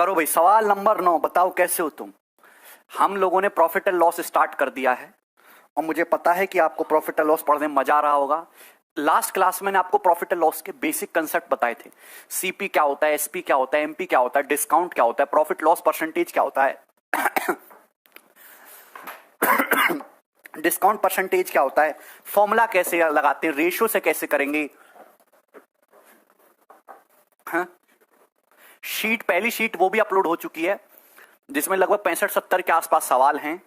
करो भाई, सवाल नंबर 9, बताओ कैसे हो तुम। हम लोगों ने प्रॉफिट एंड लॉस स्टार्ट कर दिया है और मुझे पता है कि आपको प्रॉफिट एंड लॉस पढ़ने में मजा आ रहा होगा। लास्ट क्लास में मैंने आपको प्रॉफिट एंड लॉस के बेसिक कंसेप्ट बताए थे। सीपी क्या होता है, एसपी क्या होता है, एमपी क्या होता है, डिस्काउंट क्या होता है, प्रॉफिट लॉस परसेंटेज क्या होता है, डिस्काउंट परसेंटेज क्या होता है, फॉर्मूला कैसे लगाते हैं, रेशियो से कैसे करेंगे। हाँ? शीट, पहली शीट वो भी अपलोड हो चुकी है जिसमें लगभग 65-70 के आसपास सवाल हैं।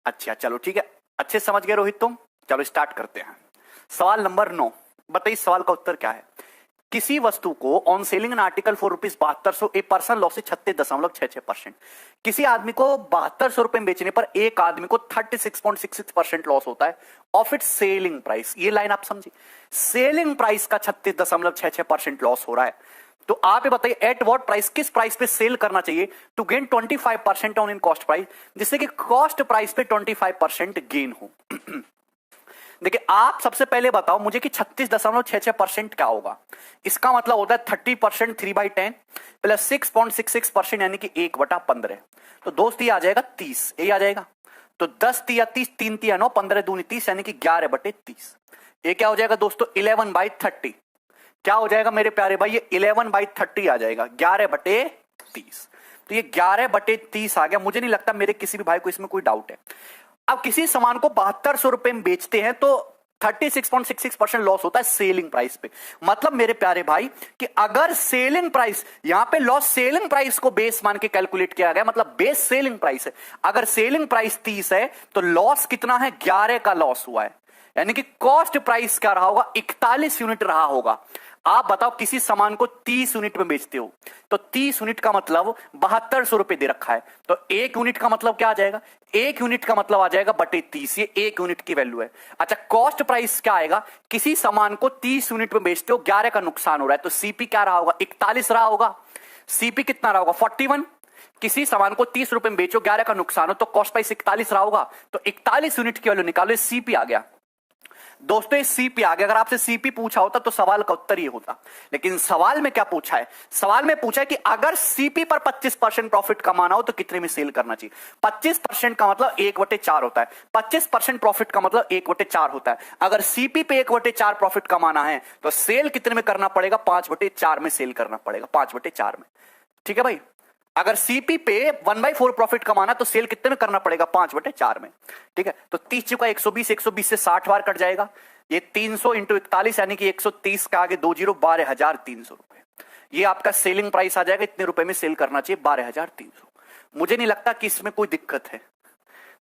अच्छा चलो ठीक है, अच्छे समझ गए रोहित तुम। चलो स्टार्ट करते हैं। सवाल नंबर 9, बताइए सवाल का उत्तर क्या है। किसी वस्तु को on selling an article for ₹7200 a person loss 36.66%। किसी आदमी को 7200 रुपए में बेचने पर एक आदमी को 36.66% लॉस होता है ऑफ इट सेलिंग प्राइस। ये लाइन आप समझिए, सेलिंग प्राइस का 36.66% लॉस हो रहा है। तो आप ये बताइए एट व्हाट प्राइस, किस प्राइस पे सेल करना चाहिए to gain 25% on in cost price, जिससे कि कॉस्ट प्राइस पे 25% गेन हो। देखिए आप सबसे पहले बताओ मुझे कि 36.66% क्या होगा। इसका मतलब होता है 30% 3/10 प्लस 6.66% यानी कि 1/15। तो दोस्त ये आ जाएगा 30, ये आ जाएगा। तो 10 तिया 30, 3 तिया 9, 15 दूनी 30 यानी कि 11/30। ये क्या हो जाएगा दोस्तों 11/30। क्या हो जाएगा मेरे प्यारे भाई, ये 11/30 आ जाएगा, 11/30। तो ये 11/30 आ गया। मुझे नहीं लगता मेरे किसी भी भाई को इसमें कोई डाउट है। अब किसी सामान को 7200 रुपए में बेचते हैं तो 36.66% लॉस होता है सेलिंग प्राइस पे। मतलब मेरे प्यारे भाई कि अगर सेलिंग प्राइस, यहां पे लॉस सेलिंग प्राइस को बेस मान के कैलकुलेट किया गया, मतलब बेस सेलिंग प्राइस है। अगर सेलिंग प्राइस 30 है तो लॉस कितना है, 11 का लॉस हुआ है। यानी कि कॉस्ट प्राइस क्या रहा होगा, 41 यूनिट रहा होगा। आप बताओ किसी सामान को 30 यूनिट में बेचते हो तो 30 यूनिट का मतलब 7200 रुपए दे रखा है। तो 1 यूनिट का मतलब क्या आ जाएगा, 1 यूनिट का मतलब आ जाएगा बटे 30। ये 1 यूनिट की वैल्यू है। अच्छा कॉस्ट प्राइस क्या आएगा, किसी सामान को 30 यूनिट में बेचते हो, 11 का नुकसान हो रहा है, तो सीपी क्या रहा होगा, 41 रहा होगा। सीपी कितना रहा होगा, 41। किसी सामान को 30 रुपए में बेचो, 11 का नुकसान हो, तो कॉस्ट प्राइस 41 रहा होगा। तो 41 यूनिट की वैल्यू निकालो, सीपी आ गया दोस्तों। ये सीपी आ गया। अगर आपसे सीपी पूछा होता तो सवाल का उत्तर ये होता, लेकिन सवाल में क्या पूछा है, सवाल में पूछा है कि अगर सीपी पर 25% प्रॉफिट कमाना हो तो कितने में सेल करना चाहिए। 25% का मतलब 1/4 होता है। 25% प्रॉफिट का मतलब 1/4 होता है। अगर सीपी पे 1/4 प्रॉफिट कमाना है तो सेल कितने में करना पड़ेगा, 5/4 में सेल करना पड़ेगा, 5/4 में। ठीक है भाई, अगर सीपी पे 1/4 प्रॉफिट कमाना तो सेल कितने में करना पड़ेगा, 5/4 में। ठीक है, तो 30 चुका 120, 120 से 60 बार कट जाएगा। ये 300 इंटू 41 यानी कि 130 का आगे 2 जीरो, 12,300 रुपए। ये आपका सेलिंग प्राइस आ जाएगा। इतने रुपए में सेल करना चाहिए, 12,300। मुझे नहीं लगता कि इसमें कोई दिक्कत है।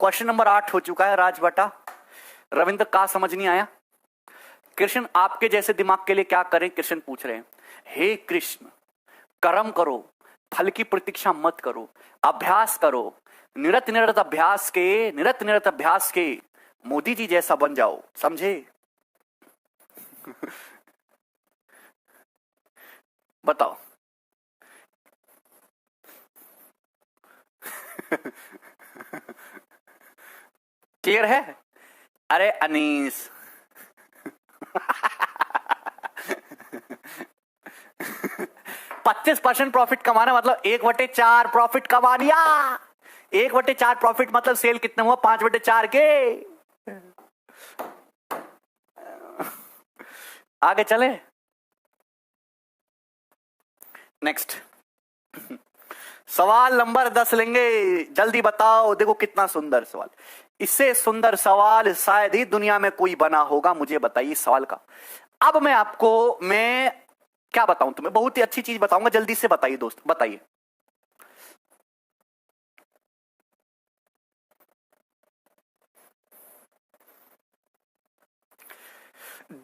क्वेश्चन नंबर 8 हो चुका है राज बेटा। रविंद्र का समझ नहीं आया। कृष्ण आपके जैसे दिमाग के लिए क्या करें, कृष्ण पूछ रहे हैं। हे कृष्ण, कर्म करो, फल की प्रतीक्षा मत करो, अभ्यास करो, निरत निरत अभ्यास के मोदी जी जैसा बन जाओ, समझे। बताओ। क्लियर है। अरे अनीस %25 प्रॉफिट कमाना मतलब 1/4 प्रॉफिट कमा लिया। 1/4 प्रॉफिट मतलब सेल कितने हुआ, 5/4 के। आगे चले, नेक्स्ट सवाल नंबर 10 लेंगे। जल्दी बताओ, देखो कितना सुंदर सवाल। इससे सुंदर सवाल शायद ही दुनिया में कोई बना होगा। मुझे बताइए सवाल का। अब मैं क्या बताऊं तुम्हें, बहुत ही अच्छी चीज बताऊंगा। जल्दी से बताइए दोस्त, बताइए।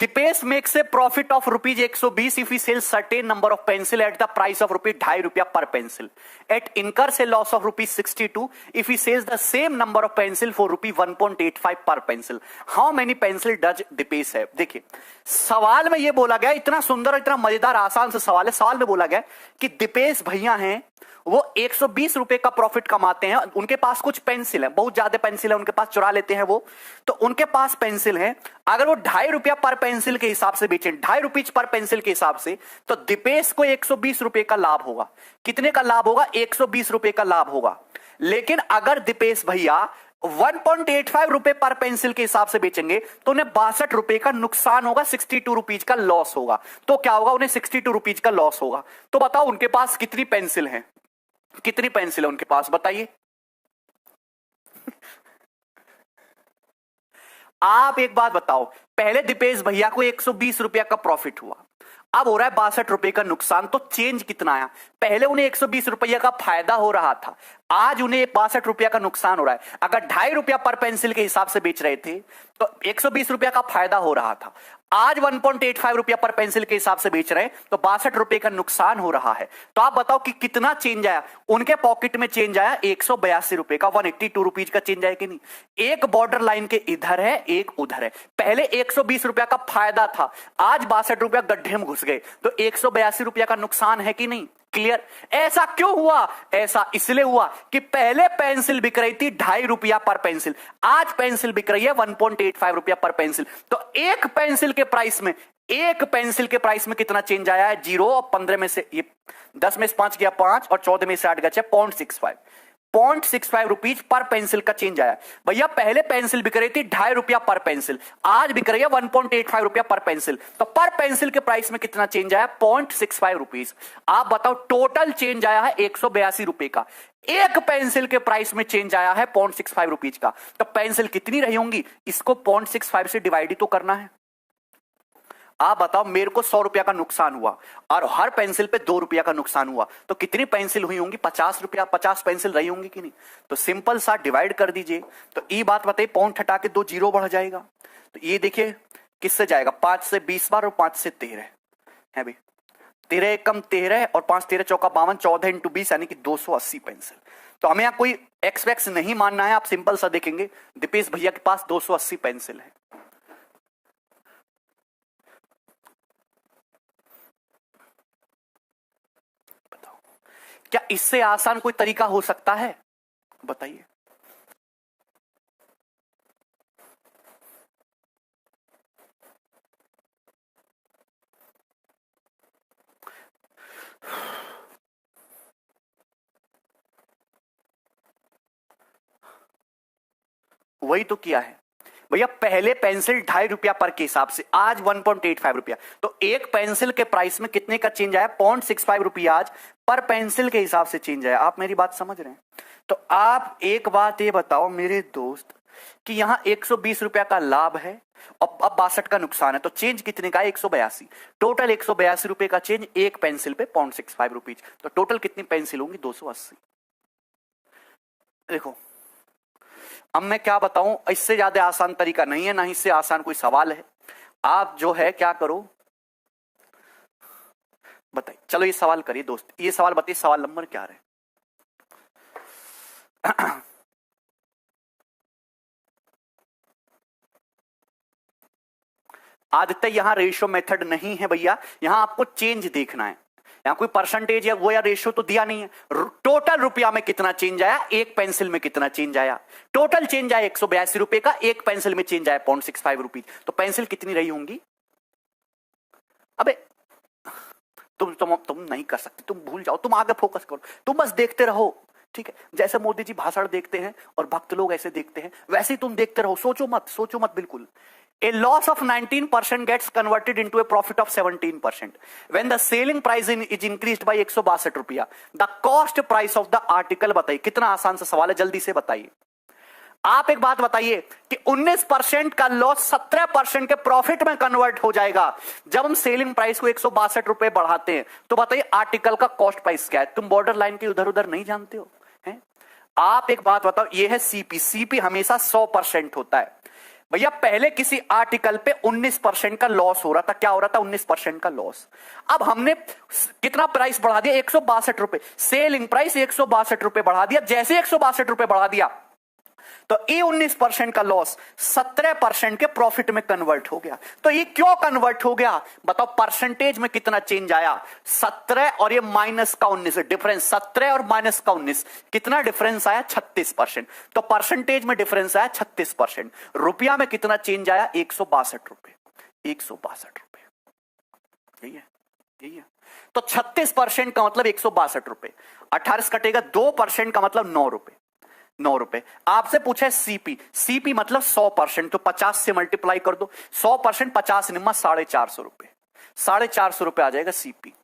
Dipesh makes a profit of ₹120 if he sells certain number of pencil at the price of ₹2.50 per pencil. It incurs a loss of ₹62 if he sells the same number of pencil for ₹1.85 per pencil. How many pencil does Dipesh have? देखिए सवाल में ये बोला गया, इतना सुंदर और इतना मजेदार आसान सा सवाल है। सवाल में बोला गया कि दीपेश भैया हैं, वो 120 रुपए का प्रॉफिट कमाते हैं। उनके पास कुछ पेंसिल है, बहुत ज्यादा पेंसिल है उनके पास, चुरा लेते हैं वो। तो उनके पास पेंसिल है, अगर वो ₹2.50 पर पेंसिल के हिसाब से बेचें, 2.5 रुपीज पर पेंसिल के हिसाब से, तो दीपेश को 120 रुपए का लाभ होगा। कितने का लाभ होगा? 120 रुपए का लाभ होगा। लेकिन अगर दीपेश भैया 1.85 रुपए पर पेंसिल के हिसाब से बेचेंगे तो उन्हें 62 रुपए का नुकसान होगा, 62 रुपीज का लॉस होगा। तो क्या होगा? उन्हें 62 रुपीज का लॉस होगा। तो बताओ उनके पास कितनी पेंसिल है? कितनी पेंसिल है उनके पास, बताइए। आप एक बात बताओ, पहले दीपेश भैया को 120 रुपया का प्रॉफिट हुआ, अब हो रहा है 62 रुपए का नुकसान। तो चेंज कितना आया? पहले उन्हें 120 रुपया का फायदा हो रहा था, आज उन्हें 62 रुपया का नुकसान हो रहा है। अगर 2.5 रुपया पर पेंसिल के हिसाब से बेच रहे थे तो 120 रुपया का फायदा हो रहा था, आज 1.85 रुपया पर पेंसिल के हिसाब से बेच रहे हैं तो 62 रुपए का नुकसान हो रहा है। तो आप बताओ कि कितना चेंज आया? उनके पॉकेट में चेंज आया 182 रुपए का, 182 रुपीज का चेंज आया कि नहीं? एक बॉर्डर लाइन के इधर है, एक उधर है। पहले 120 रुपया का फायदा था, आज 62 रुपया गड्ढे में घुस गए, तो 182 रुपया का नुकसान है कि नहीं? क्लियर? ऐसा क्यों हुआ? ऐसा इसलिए हुआ कि पहले पेंसिल बिक रही थी 2.5 रुपया पर पेंसिल, आज पेंसिल बिक रही है 1.85 रुपया पर पेंसिल। तो एक पेंसिल के प्राइस में, एक पेंसिल के प्राइस में कितना चेंज आया है? 0 और 15 में से ये 10 में से 5 गया 5 और 14 में से 8 गया 0.65 रुपीज पर पेंसिल का चेंज आया। भैया पहले पेंसिल बिक रही थी 2.5 रुपया पर पेंसिल, आज बिक रही है 1.85 रुपया पर पेंसिल। तो पर पेंसिल के प्राइस में कितना चेंज आया? 0.65 रुपीज। आप बताओ टोटल चेंज आया है 182 रुपए का, एक पेंसिल के प्राइस में चेंज आया है 0.65 रुपीज का। तो पेंसिल कितनी रही होंगी? इसको 0.65 से डिवाइड ही तो करना है। आप बताओ, मेरे को 100 रुपया का नुकसान हुआ और हर पेंसिल पे 2 रुपया का नुकसान हुआ, तो कितनी पेंसिल हुई होंगी? 50 रुपया, 50 पेंसिल रही होंगी कि नहीं? तो सिंपल सा डिवाइड कर दीजिए। तो ये बात बताइए, पॉइंट हटा के 2 जीरो बढ़ जाएगा। तो ये देखिए किससे जाएगा? 5 से 20 बार और 5 से 13 है भाई, 13 कम 13 और 5 13 चौका 52, 14 इंटू 20 यानी कि 280 पेंसिल। तो हमें यहाँ कोई एक्सपेक्ट नहीं मानना है, आप सिंपल सा देखेंगे दीपेश भैया के पास 280 पेंसिल है। क्या इससे आसान कोई तरीका हो सकता है? बताइए। वही तो किया है भैया, पहले पेंसिल 2.5 रुपया पर के हिसाब से, आज 1.85 रुपया। तो एक पेंसिल के प्राइस में कितने का चेंज आया? 0.65 रुपया आज पर पेंसिल के हिसाब से चेंज आया। आप मेरी बात समझ रहे हैं? तो आप एक बात ये बताओ मेरे दोस्त कि यहां 120 रुपया का लाभ है और अब 62 का नुकसान है, तो चेंज कितने का? 182। टोटल 182 रुपए का चेंज एक पेंसिल पे 0.65 रुपीज। तो टोटल कितनी पेंसिल होंगी? 280। देखो अब मैं क्या बताऊं, इससे ज्यादा आसान तरीका नहीं है, ना ही इससे आसान कोई सवाल है। आप जो है क्या करो बताइए। चलो ये सवाल करिए दोस्त, ये सवाल बताइए, सवाल नंबर क्या है? आदित्य यहां रेशियो मेथड नहीं है भैया, यहां आपको चेंज देखना है। यहां कोई परसेंटेज या वो या रेशियो तो दिया नहीं है। टोटल रुपया में कितना चेंज आया, एक पेंसिल में कितना चेंज आया? टोटल चेंज आया 182 रुपए का, एक पेंसिल में चेंज आया 0.65 रुपीज। तो पेंसिल कितनी रही होंगी? अबे तुम नहीं कर सकते, तुम भूल जाओ, तुम आगे फोकस करो, तुम बस देखते रहो। ठीक है, जैसे मोदी जी भाषण देखते हैं और भक्त लोग ऐसे देखते हैं, वैसे ही तुम देखते रहो, सोचो मत बिल्कुल। A loss of 19% gets converted into a profit of 17% when the selling price is increased by 162 रुपया। The cost price of the article बताइए। कितना आसान सा सवाल है, जल्दी से बताइए। आप एक बात बताइए कि 19% का लॉस 17% के प्रॉफिट में कन्वर्ट हो जाएगा जब हम सेलिंग प्राइस को 162 रुपए बढ़ाते हैं। तो बताइए आर्टिकल का कॉस्ट प्राइस क्या है? तुम बॉर्डर लाइन के उधर उधर नहीं जानते हो हैं? आप एक बात बताओ, ये है सीपी। सीपी हमेशा 100% होता है भैया। पहले किसी आर्टिकल पे 19% का लॉस हो रहा था, क्या हो रहा था? 19% का लॉस। अब हमने कितना प्राइस बढ़ा दिया? 162 रुपए। सेलिंग प्राइस 162 रुपए बढ़ा दिया। जैसे 162 रुपए बढ़ा दिया तो ये 19% का लॉस 17% के प्रॉफिट में कन्वर्ट हो गया। तो ये क्यों कन्वर्ट हो गया बताओ? परसेंटेज में कितना चेंज आया? 17 और ये माइनस का 19, डिफरेंस 17 और माइनस का 19, कितना डिफरेंस आया? 36%। तो परसेंटेज में डिफरेंस आया 36%। रुपया में कितना चेंज आया? 162 रुपए। 162 रुपए, यही है, यही है। तो 36% का मतलब 162 रुपए, 28 कटेगा 2% का मतलब 9 रुपए, 9 रुपए। आपसे पूछा है सीपी, सीपी मतलब 100%, तो 50 से मल्टीप्लाई कर दो, 100% 50 निम्मा 450 रुपए, 450 रुपए आ जाएगा सीपी।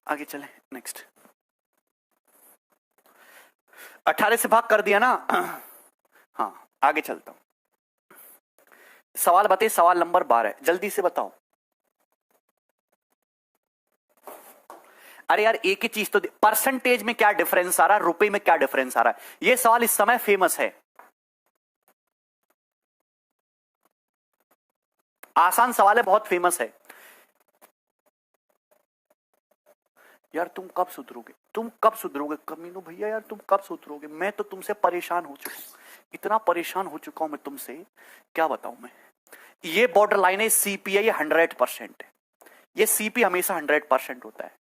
आगे चले, नेक्स्ट। 18 से भाग कर दिया ना। हाँ, आगे चलता हूं। सवाल बताइए, सवाल नंबर 12, जल्दी से बताओ। अरे यार एक ही चीज तो, परसेंटेज में क्या डिफरेंस आ रहा है, रुपए में क्या डिफरेंस आ रहा है, यह सवाल इस समय फेमस है। आसान सवाल है, बहुत फेमस है। यार तुम कब सुधरोगे, तुम कब सुधरोगे कमीनो भैया, यार तुम कब सुधरोगे, मैं तो तुमसे परेशान हो चुका हूं, इतना परेशान हो चुका हूं मैं तुमसे, क्या बताऊं मैं। ये बॉर्डर लाइन है, सीपी है, ये 100% है, ये सीपी हमेशा 100% होता है।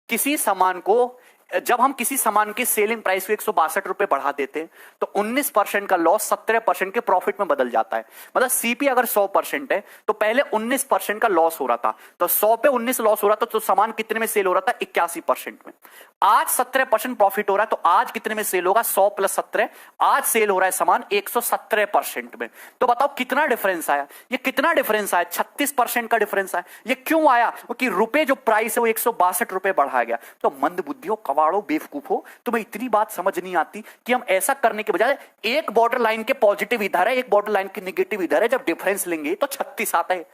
किसी सामान को, जब हम किसी सामान की सेलिंग प्राइस को 162 रुपए बढ़ा देते हैं तो 19% का लॉस 17% के प्रॉफिट में बदल जाता है। मतलब सीपी अगर 100% है तो पहले 19% का लॉस हो रहा था, तो 100 पे 19 लॉस हो रहा था, तो सामान कितने में सेल हो रहा था, 81% में। आज 17% प्रॉफिट हो रहा है, तो आज कितने में सेल होगा, 100 + 17, आज सेल हो रहा है सामान 117% में। तो बताओ कितना डिफरेंस आया, ये कितना डिफरेंस आया, 36% का डिफरेंस आया। ये क्यों आया, क्योंकि रुपए जो प्राइस है वो 162 रुपए बढ़ाया गया। तो मंद बुद्धियों, कवाड़ो, बेवकूफो, तुम्हें इतनी बात समझ नहीं आती कि हम ऐसा करने के बजाय एक बॉर्डर लाइन के पॉजिटिव इधर है, एक बॉर्डर लाइन के नेगेटिव इधर है, जब डिफरेंस लेंगे तो 36 आता है।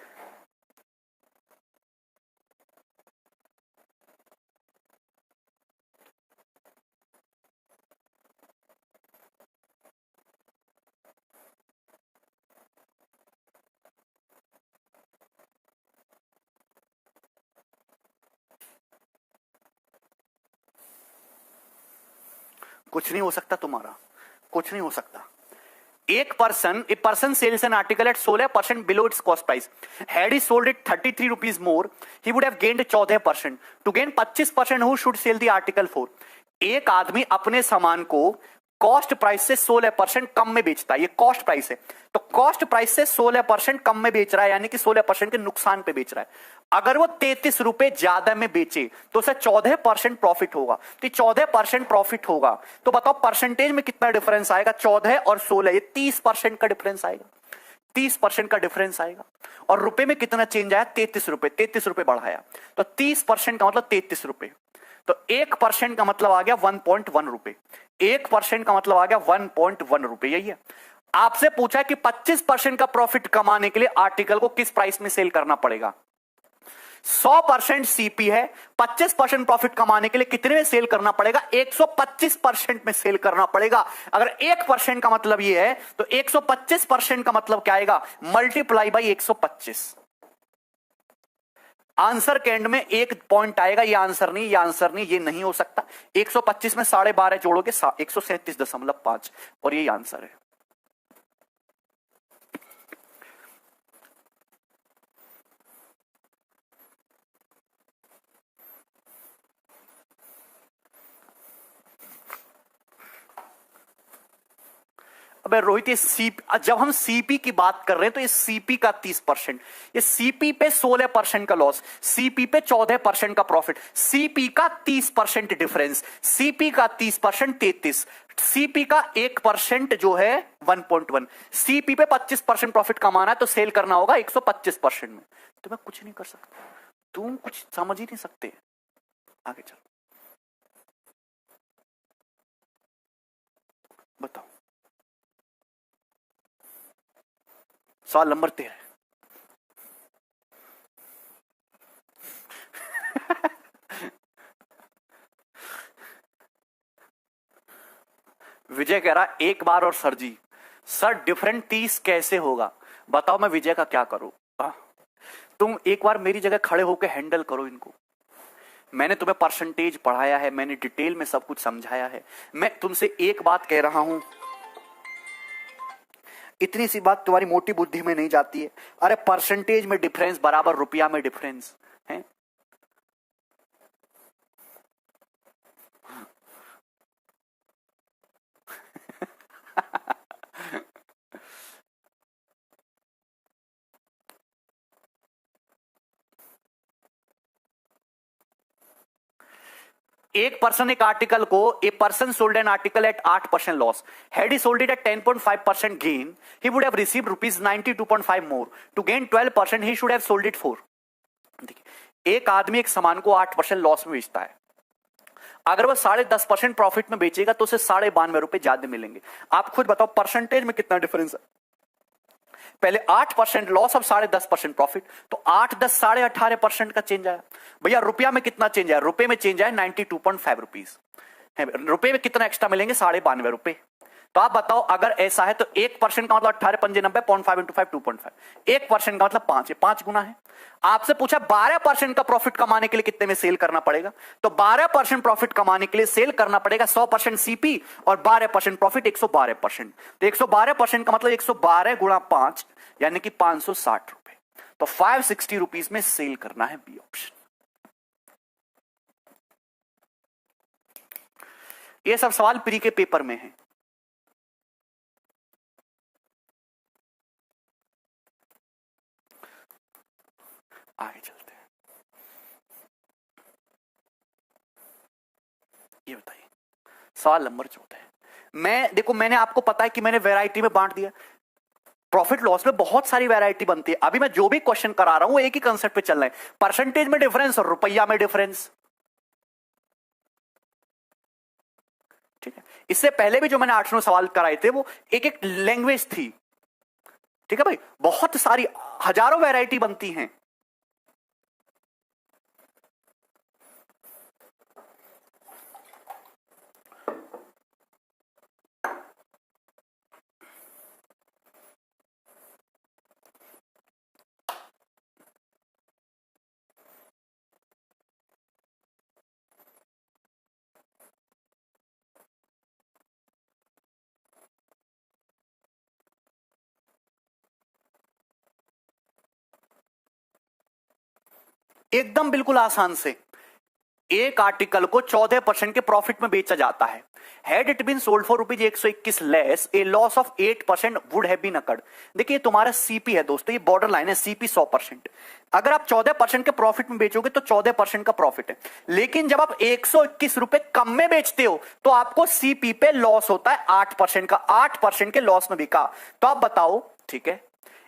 कुछ नहीं हो सकता तुम्हारा, कुछ नहीं हो सकता। एक person, a person sells an article at 16% below its cost price, had he sold it 33 rupees more, he would have gained 14%। To gain 25%, who should sell the article for. एक आदमी अपने सामान को कॉस्ट प्राइस से 16% कम में बेचता है, ये कॉस्ट प्राइस है, तो कॉस्ट प्राइस से 16% कम में बेच रहा है, यानी कि 16% के नुकसान पे बेच रहा है। अगर वो 33 रुपए ज्यादा में बेचे तो उसे 14% प्रॉफिट होगा, तो 14% प्रॉफिट होगा। तो बताओ परसेंटेज में कितना डिफरेंस आएगा, 14 और 16, ये 30% का डिफरेंस आएगा, 30% का डिफरेंस आएगा। और रुपए में कितना चेंज आया, 33 रुपए, 33 रुपए बढ़ाया, तो 30% का मतलब 33 रुपए। तो 1% का मतलब आ गया 1.1 रुपए, 1% का मतलब आ गया 1.1 रुपए, यही है। आपसे पूछा है कि 25% का प्रॉफिट कमाने के लिए आर्टिकल को किस प्राइस में सेल करना पड़ेगा। 100% सीपी है, 25% प्रॉफिट कमाने के लिए कितने में सेल करना पड़ेगा, 125% में सेल करना पड़ेगा। अगर 1% का मतलब यह है तो 125% का मतलब क्या आएगा, मल्टीप्लाई बाई 125। आंसर के एंड में एक पॉइंट आएगा, ये आंसर नहीं, ये आंसर नहीं, ये नहीं हो सकता। 125 में 12.5 जोड़ोगे 137.5, और यही आंसर है। अबे रोहित, ये सीपी, जब हम सीपी की बात कर रहे हैं तो ये सीपी का 30%, ये सीपी पे 16% का लॉस, सीपी पे 14% का प्रॉफिट, सीपी का 30% डिफरेंस, सीपी का 30% 33, सीपी का 1% जो है 1.1, सीपी पे 25% प्रॉफिट कमाना है तो सेल करना होगा 125% में। तो मैं कुछ नहीं कर सकता, तुम कुछ समझ ही नहीं सकते। आगे चलो, बताओ सवाल नंबर 13। विजय कह रहा एक बार और सर जी, सर डिफरेंट 30 कैसे होगा, बताओ मैं विजय का क्या करूं। तुम एक बार मेरी जगह खड़े होकर हैंडल करो इनको। मैंने तुम्हें परसेंटेज पढ़ाया है, मैंने डिटेल में सब कुछ समझाया है। मैं तुमसे एक बात कह रहा हूं, इतनी सी बात तुम्हारी मोटी बुद्धि में नहीं जाती है। अरे परसेंटेज में डिफरेंस बराबर रुपया में डिफरेंस है। एक पर्सन एक आर्टिकल को, a person sold an article at 8% loss, had he sold it at 10.5% gain, he would have received rupees 92.5 more, to gain 12% he should have sold it for. देखिए, एक आदमी एक सामान को 8% लॉस में बेचता है, अगर वो 10.5% प्रॉफिट में बेचेगा तो उसे 92.5 रुपए ज्यादा मिलेंगे। आप खुद बताओ परसेंटेज में कितना डिफरेंस है। पहले 8% लॉस, अब 10.5% प्रॉफिट, तो 8, 10, 18.5% का चेंज आया। भैया रुपया में कितना चेंज आया? रुपए में चेंज आया 92.5 रुपीज। रुपए में कितना एक्स्ट्रा मिलेंगे? 92.5 रुपए। तो आप बताओ, अगर ऐसा है तो 1% का मतलब 18 पंजे 90, 0.5 इंटू 5 2.5, 1% का मतलब 5 है, 5 गुना है। आपसे पूछा 12% का प्रॉफिट कमाने के लिए कितने में सेल करना पड़ेगा, तो 12% प्रॉफिट कमाने के लिए सेल करना पड़ेगा 100% सीपी और 12% प्रॉफिट 112%। तो 112% का मतलब 112 गुणा 5 यानी कि 560 रुपए। तो 560 रुपीज में सेल करना है, बी ऑप्शन। ये सब सवाल प्री के पेपर में है। आगे चलते हैं। ये बताइए सवाल नंबर 14। देखो मैंने आपको पता है कि मैंने वैरायटी में बांट दिया। प्रॉफिट लॉस में बहुत सारी वैरायटी बनती है। अभी मैं जो भी क्वेश्चन करा रहा हूं एक ही कंसेप्ट पे चल रहा है, परसेंटेज में डिफरेंस और रुपया में डिफरेंस। ठीक है, इससे पहले भी जो मैंने 8-9 सवाल कराए थे वो एक एक लैंग्वेज थी। ठीक है भाई, बहुत सारी हजारों वैरायटी बनती हैं। एकदम बिल्कुल आसान से, एक आर्टिकल को 14% के प्रॉफिट में बेचा जाता है। Had it been sold for rupees 121 less, a loss of 8% would have been occurred. देखिए तुम्हारा सीपी है दोस्तों, ये बॉर्डर लाइन है, सीपी 100%। अगर आप 14% के प्रॉफिट में बेचोगे तो 14% का प्रॉफिट है, लेकिन जब आप 121 रुपए कम में बेचते हो तो आपको सीपी पे लॉस होता है 8% का। 8% के लॉस में बिका, तो आप बताओ, ठीक है,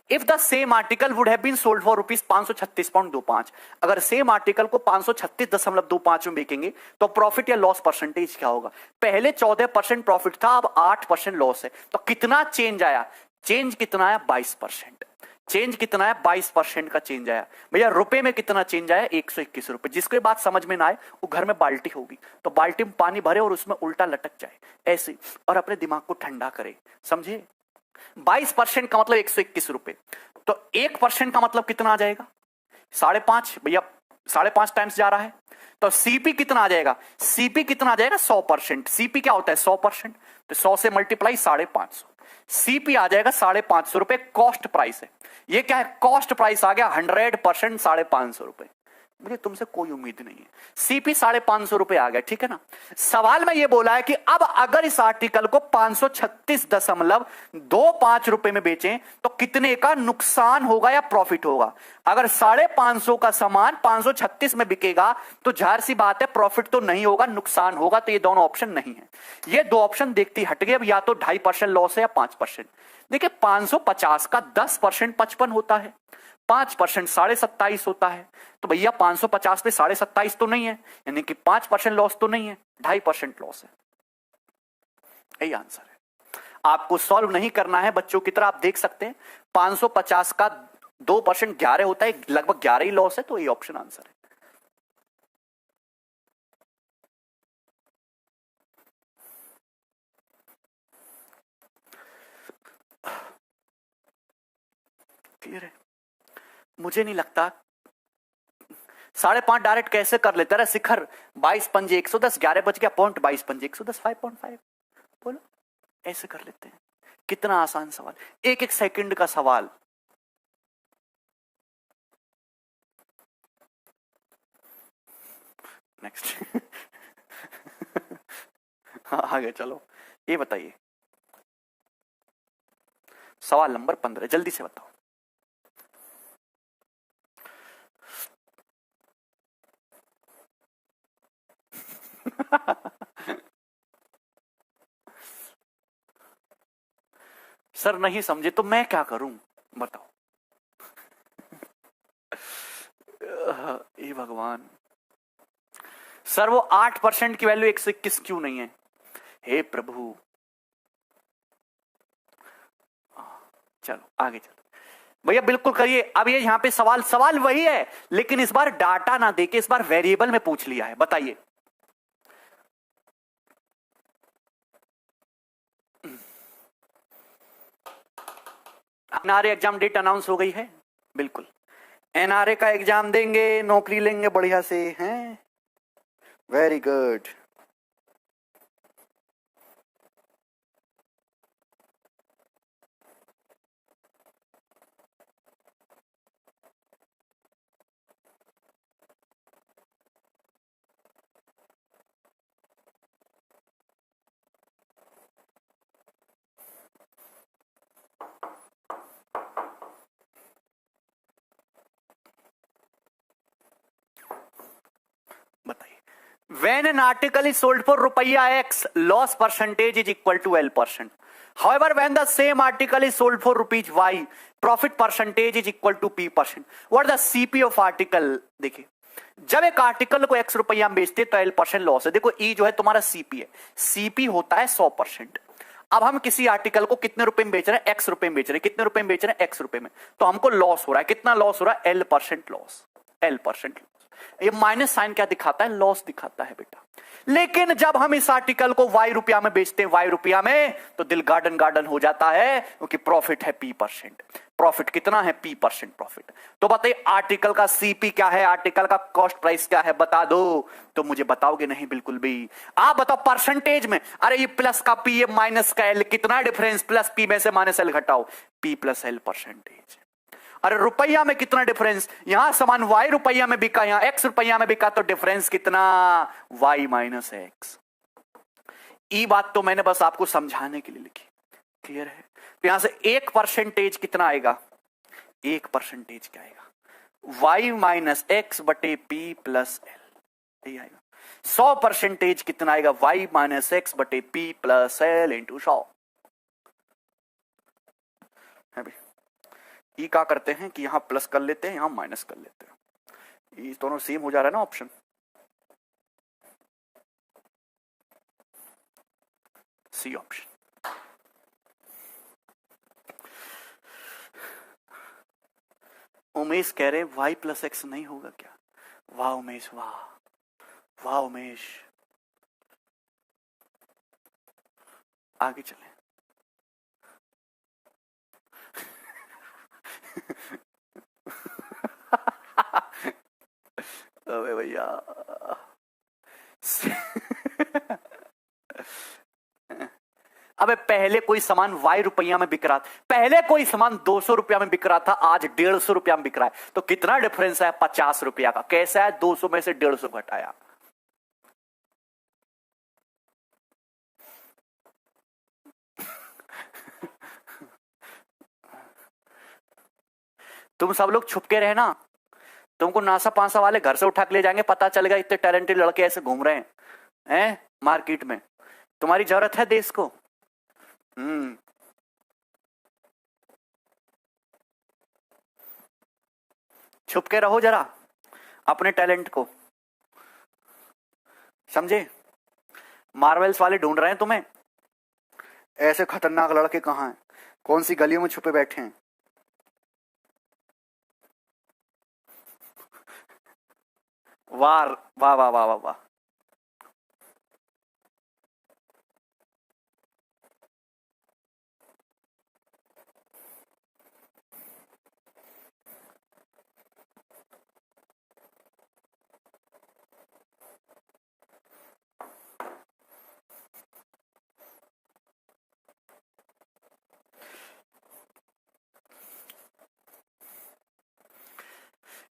if the same article would have been sold for rupees 536.25, अगर सेम आर्टिकल को 536.25 में बेचेंगे तो प्रॉफिट या लॉस परसेंटेज क्या होगा? पहले 14% प्रॉफिट था, अब 8% लॉस है, तो कितना चेंज आया? चेंज कितना आया? 22%। चेंज कितना है? 22% का चेंज आया। भैया रुपए में कितना चेंज आया? 121 रुपए। जिसको बात समझ में ना आए वो घर में बाल्टी होगी तो बाल्टी में पानी भरे और उसमें उल्टा लटक जाए ऐसे, और अपने दिमाग को ठंडा करे, समझे? 22% का मतलब 121 रुपए, तो 1% का मतलब कितना आ जाएगा? 5.5। भैया 5.5 टाइम्स जा रहा है, तो सीपी कितना आ जाएगा? सीपी कितना आ जाएगा? 100%। सीपी क्या होता है? 100%। तो 100 से मल्टीप्लाई 550, सीपी आ जाएगा 550 रुपए। कॉस्ट प्राइस है, ये क्या है? कॉस्ट प्राइस आ गया 100%, 550 रुपए। मुझे तुमसे कोई उम्मीद नहीं है, सीपी 550 रुपए आ गया, ठीक है ना। सवाल में ये बोला है कि अब अगर इस आर्टिकल को 536.25 रुपए में बेचें तो कितने का नुकसान होगा या प्रॉफिट होगा? अगर 550 का सामान 536 में बिकेगा तो जाहिर सी बात है प्रॉफिट तो नहीं होगा, नुकसान होगा। तो ये दोनों ऑप्शन नहीं है, ये दो ऑप्शन देखती हट गए। अब या तो 2.5% लॉस है या 5%। देखिए 550 का 10% 55 होता है, 5% 27.5 होता है, तो भैया 550 पे 27.5 तो नहीं है, यानी कि 5% लॉस तो नहीं है, 2.5% लॉस है। यही आंसर है। आपको सॉल्व नहीं करना है बच्चों की तरह, आप देख सकते हैं 550 का 2% 11 होता है, लगभग 11 ही लॉस है, तो ये ऑप्शन आंसर है। क्लियर है? मुझे नहीं लगता 5.5 डायरेक्ट कैसे कर लेता है शिखर? 22 पंजे 110, 11 बच गया, 22 पंजे 110, 5.5 बोलो, ऐसे कर लेते हैं। कितना आसान सवाल, एक एक सेकंड का सवाल। नेक्स्ट। हाँ आगे चलो, ये बताइए सवाल नंबर 15, जल्दी से बताओ। सर नहीं समझे तो मैं क्या करूं, बताओ। ये भगवान, सर वो 8% की वैल्यू 121 क्यों नहीं है, हे प्रभु। चलो आगे चलो भैया, बिल्कुल करिए। अब ये यहां पे सवाल सवाल वही है, लेकिन इस बार डाटा ना देके इस बार वेरिएबल में पूछ लिया है। बताइए एनआरए एग्जाम डेट अनाउंस हो गई है, बिल्कुल एनआरए का एग्जाम देंगे, नौकरी लेंगे बढ़िया से, हैं। Very good. When an article is sold for rupiah X, loss percentage is equal to L%. However, when the same article is sold for rupees Y, profit percentage is equal to P%. What is the CP of article? देखिए, जब एक article को X रुपया में बेचते तो L% loss है। देखो E जो है तुम्हारा CP है, CP होता है 100%। अब हम किसी आर्टिकल को कितने रुपए में बेच रहे हैं, X रुपए में बेच रहे हैं, कितने रुपए में बेच रहे हैं, X रुपए में, तो हमको लॉस हो रहा है। कितना लॉस हो रहा है, L% लॉस, L%। ये माइनस साइन क्या दिखाता है, लॉस दिखाता है बेटा। लेकिन जब हम इस आर्टिकल को Y रुपया में बेचते हैं, Y रुपया में, तो दिल गार्डन गार्डन हो जाता है, क्योंकि प्रॉफिट है P%। प्रॉफिट कितना है, P% प्रॉफिट। तो बताइए आर्टिकल का CP क्या है, आर्टिकल का कॉस्ट प्राइस क्या है, बता दो। तो मुझे बताओगे नहीं बिल्कुल भी। आप बताओ परसेंटेज में, अरे ये प्लस का P, ये माइनस का L, कितना डिफरेंस, प्लस P में से माइनस L घटाओ, P+L%। अरे रुपया में कितना डिफरेंस, यहां समान Y रुपया में बिका, यहां X रुपया में बिका, तो डिफरेंस कितना, Y माइनस एक्स। ई बात तो मैंने बस आपको समझाने के लिए लिखी, क्लियर है। तो यहां से 1% कितना आएगा, 1% क्या आएगा, Y माइनस एक्स बटे P+L, यही आएगा। 100% कितना आएगा, Y माइनस एक्स बटे P+L इंटू 100। ई क्या करते हैं कि यहां प्लस कर लेते हैं, यहां माइनस कर लेते हैं, ये दोनों सेम हो जा रहा है ना ऑप्शन, सी ऑप्शन। उमेश कह रहे Y+X नहीं होगा क्या, वाह उमेश, वाह वाह उमेश। आगे चले। अबे भैया, अबे पहले कोई सामान Y रुपया में बिक रहा था, पहले कोई सामान 200 रुपया में बिक रहा था, आज 150 रुपया में बिक रहा है, तो कितना डिफरेंस है, 50 रुपया का। कैसा है, 200 में से 150 घटाया। तुम सब लोग छुप के रहना, तुमको नासा पांसा वाले घर से उठा के ले जाएंगे, पता चलेगा इतने टैलेंटेड लड़के ऐसे घूम रहे हैं मार्केट में, तुम्हारी जरूरत है देश को। छुप के रहो जरा अपने टैलेंट को, समझे। मार्वल्स वाले ढूंढ रहे हैं तुम्हें, ऐसे खतरनाक लड़के कहां हैं, कौन सी गलियों में छुपे बैठे हैं। वाह वाह वाह वाह वाह।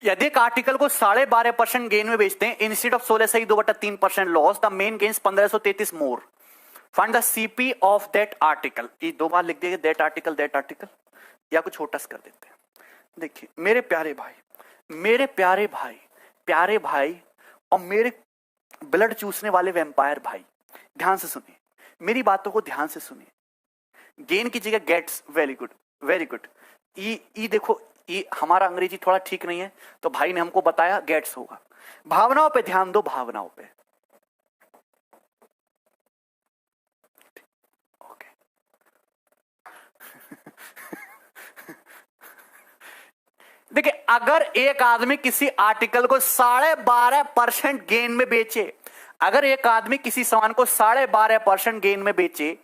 यदि एक आर्टिकल को 12.5% गेन में बेचते हैं instead of 16.3% loss, the main gains 1533 more, find the CP of that article. ये दो बार लिख दिया, दैट आर्टिकल, या कुछ छोटा सा कर देते हैं। देखिए मेरे प्यारे भाई और मेरे ब्लड चूसने वाले वैम्पायर भाई, ध्यान से सुनिए, मेरी बातों को ध्यान से सुनिए। गेन की जगह गेट्स, वेरी गुड। ई देखो, ये हमारा अंग्रेजी थोड़ा ठीक नहीं है, तो भाई ने हमको बताया गेट्स होगा। भावनाओं पे ध्यान दो, भावनाओं पे। ओके देखिए, अगर एक आदमी किसी आर्टिकल को 12.5% गेन में बेचे, अगर एक आदमी किसी सामान को 12.5% गेन में बेचे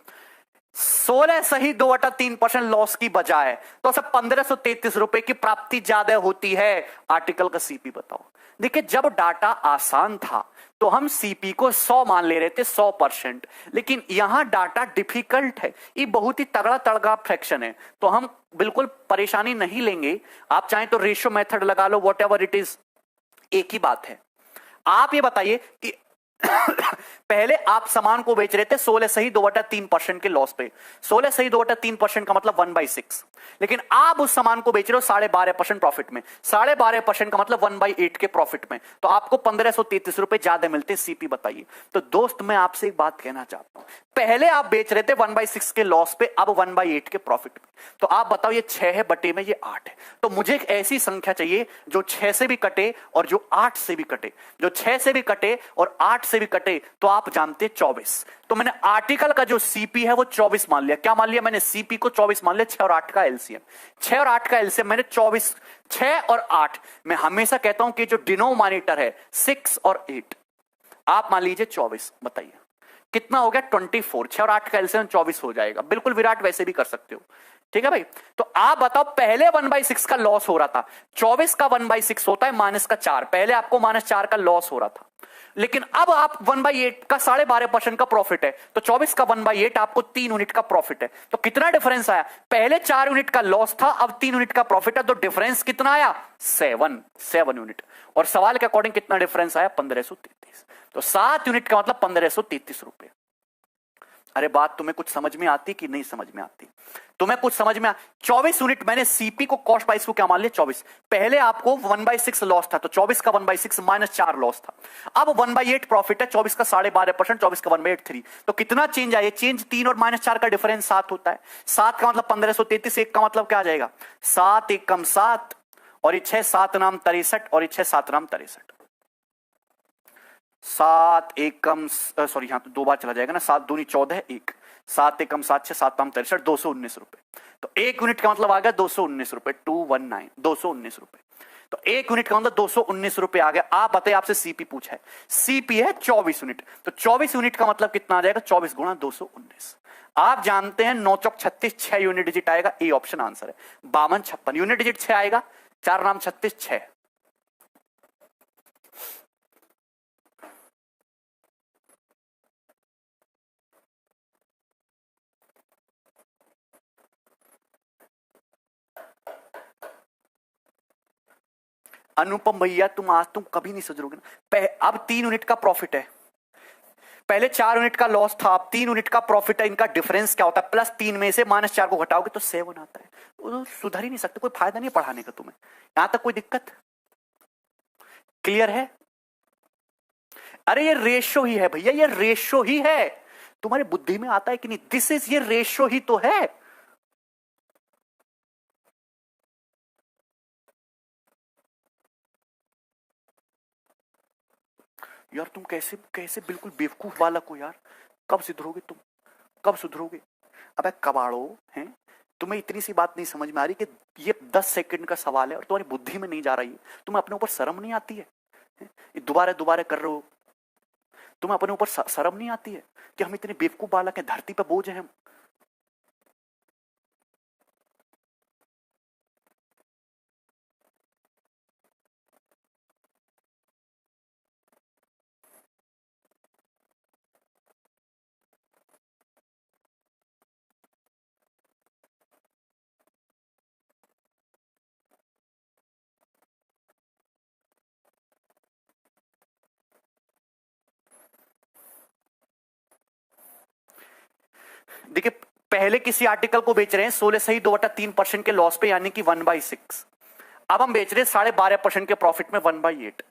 16.3% लॉस की बजाय, तो उसे 1533 रुपए की प्राप्ति ज्यादा होती है। आर्टिकल का सीपी बताओ। देखिए, जब डाटा आसान था तो हम सीपी को 100 मान ले रहे थे, 100%, लेकिन यहां डाटा डिफिकल्ट है, ये बहुत ही तगड़ा तड़गा फ्रैक्शन है, तो हम बिल्कुल परेशानी नहीं लेंगे। आप चाहें तो रेशियो मेथड लगा लो, वॉट एवर इट इज, एक ही बात है। आप ये बताइए कि पहले आप सामान को बेच रहे थे 16.2% के लॉस पे, 16.2% का मतलब 1/6, लेकिन आप उस सामान को बेच रहे हो 12.5% प्रॉफिट में, 12.5% का मतलब 1/8 के प्रॉफिट में, तो आपको 1533 रुपए ज्यादा मिलते। सीपी बताइए। तो दोस्त मैं आपसे एक बात कहना चाहता हूं, पहले आप बेच रहे थे 1/6 के लॉस पे, अब 1/8 के प्रॉफिट में, तो आप बताओ ये 6 है, बटे में ये 8 है, तो मुझे एक ऐसी संख्या चाहिए जो 6 से भी कटे और जो 8 से भी कटे, जो 6 से भी कटे और 8 से भी कटे, तो आप जानते 24। तो मैंने आर्टिकल का जो सीपी है वो 24 मान लिया। क्या मान लिया मैंने? सीपी को 24 मान लिया। 6 और 8 का एलसीएम, 6 और 8 का एलसीएम मैंने 24, 6 और 8। मैं हमेशा कहता हूं कि जो डिनोमिनेटर है 6 और 8, आप मान लीजिए 24। बताइए कितना हो गया? 24। 6 और 8 का एलसीएम 24 हो जाएगा। बिल्कुल विराट वैसे भी कर सकते हो, ठीक है भाई। तो आप बताओ, पहले 1/6 का लॉस हो रहा था, 24 का 1/6 होता है माइनस का 4, पहले आपको -4 का लॉस हो रहा था, लेकिन अब आप 1/8 का 12.5% का प्रॉफिट है, तो 24 का 1/8 आपको 3 यूनिट का प्रॉफिट है। तो कितना डिफरेंस आया? पहले 4 यूनिट का लॉस था, अब 3 यूनिट का प्रॉफिट है, तो डिफरेंस कितना आया? 7 यूनिट। और सवाल के अकॉर्डिंग कितना डिफरेंस आया? 1533। तो 7 यूनिट का मतलब 1533 रुपए। अरे बात तुम्हें कुछ समझ में आती कि नहीं समझ में आती? तुम्हें कुछ समझ में 24 यूनिट मैंने सीपी को, कॉस्ट प्राइस को क्या मान लिया? 24। पहले आपको 1/6 लॉस था, तो 24 का 1/6 -4 लॉस था। अब 1/8 प्रॉफिट है, 24 का 12.5%, 24 का 1/8 3। तो कितना चेंज आया? चेंज 3 और -4 का डिफरेंस 7 होता है। 7 का मतलब 1533, 1 का मतलब क्या आ जाएगा? 7 1 कम 7, और 6 7 नाम 63, और 6 7 नाम 63। 7 1 कम, सॉरी यहां तो 2 बार चला जाएगा ना, 7 दूनी 14, 1, 7 1 कम 7 6 7 नाम 63, 219 रुपए। तो 1 यूनिट का मतलब आ गया 219 रुपए, 219, 219 रुपए। तो 1 यूनिट का मतलब 219 रुपए आ गया। आप बताइए, आपसे सीपी पूछा है, सीपी है 24 यूनिट, तो 24 यूनिट का मतलब कितना आ जाएगा? 24 गुणा 219। आप जानते हैं 9 चौक 36, 6 यूनिट डिजिट आएगा, ए ऑप्शन आंसर है। 52 56 यूनिट डिजिट 6 आएगा, 4 नाम 36, 6। अनुपम भैया तुम कभी नहीं सुधरोगे ना। अब 3 यूनिट का प्रॉफिट है, पहले 4 यूनिट का लॉस था, अब 3 यूनिट का प्रॉफिट है। इनका डिफरेंस क्या होता है? +3 में से -4 को घटाओगे तो 7 आता है। तो सुधर ही नहीं सकते, कोई फायदा नहीं पढ़ाने का तुम्हें। यहां तक कोई दिक्कत? क्लियर है? अरे ये रेशो ही है भैया, ये रेशो ही है। तुम्हारी बुद्धि में आता है कि नहीं? दिस इज, ये रेशो ही तो है। यार तुम कैसे कैसे बिल्कुल बेवकूफ बालक हो यार। कब सुधरोगे तुम? कब सुधरोगे? अबे कबाड़ो हैं, तुम्हें इतनी सी बात नहीं समझ में आ रही कि ये 10 सेकंड का सवाल है और तुम्हारी बुद्धि में नहीं जा रही है? तुम्हें अपने ऊपर शर्म नहीं आती है? ये दोबारा दोबारा कर रहे हो। तुम्हें अपने ऊपर शर्म नहीं आती है कि हम इतने बेवकूफ बालक हैं, धरती पर बोझ हैं हम? देखिए पहले किसी आर्टिकल को बेच रहे हैं 16.2/3% के लॉस पे, यानी कि 1/6। अब हम बेच रहे हैं 12.5% के प्रॉफिट में 1/8।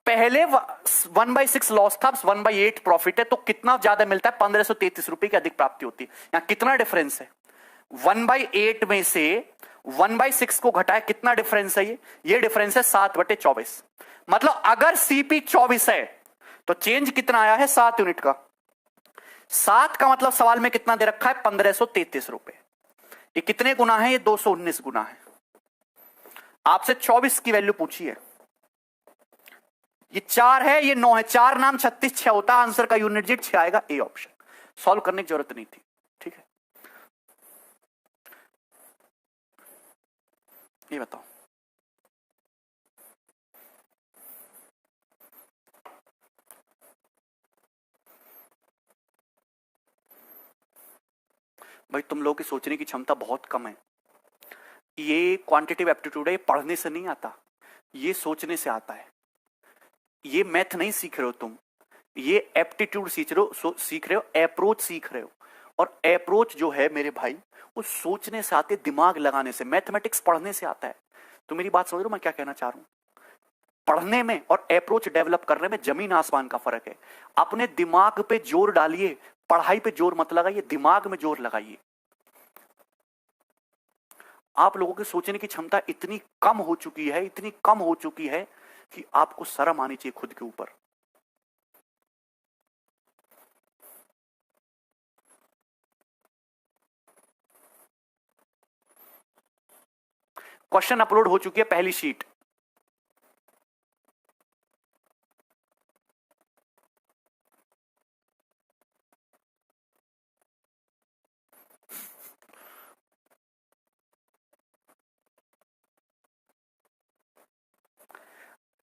पहले 1/6 लॉस था, 1/8 प्रॉफिट है, तो कितना ज्यादा मिलता है? 1533 रुपए की अधिक प्राप्ति होती है। यहां कितना डिफरेंस है? 1/8 में से 1/6 को घटाए, कितना डिफरेंस है? ये डिफरेंस है 7/24। मतलब अगर सीपी 24 है तो चेंज कितना आया है? 7 यूनिट का। 7 का मतलब सवाल में कितना दे रखा है? 1533 रुपए। ये कितने गुना है? ये 219 गुना है। आपसे 24 की वैल्यू पूछी है, ये 4 है, ये 9 है। 4 नाम 36, 6 होता है। आंसर का यूनिट डिजिट 6 आएगा। A option. सॉल्व करने की जरूरत नहीं थी। ठीक है, ये बताओ। भाई तुम लोगों की सोचने की क्षमता बहुत कम है। ये क्वांटिटेटिव एप्टीट्यूड है, ये पढ़ने से नहीं आता, ये सोचने से आता है। ये मैथ नहीं सीख रहे हो तुम, ये एप्टीट्यूड सीख रहे हो, अप्रोच सीख रहे हो। और अप्रोच जो है मेरे भाई, वो सोचने से आते, दिमाग लगाने से। मैथमेटिक्स पढ़ने से आता है। तो मेरी बात समझ रहे हो मैं क्या कहना चाह रहा हूं? पढ़ने में और अप्रोच डेवलप करने में जमीन आसमान का फर्क है। अपने दिमाग पे जोर डालिए, पढ़ाई पे जोर मत लगाइए, दिमाग में जोर लगाइए। आप लोगों की सोचने की क्षमता इतनी कम हो चुकी है, इतनी कम हो चुकी है कि आपको शर्म आनी चाहिए खुद के ऊपर। क्वेश्चन अपलोड हो चुकी है पहली शीट।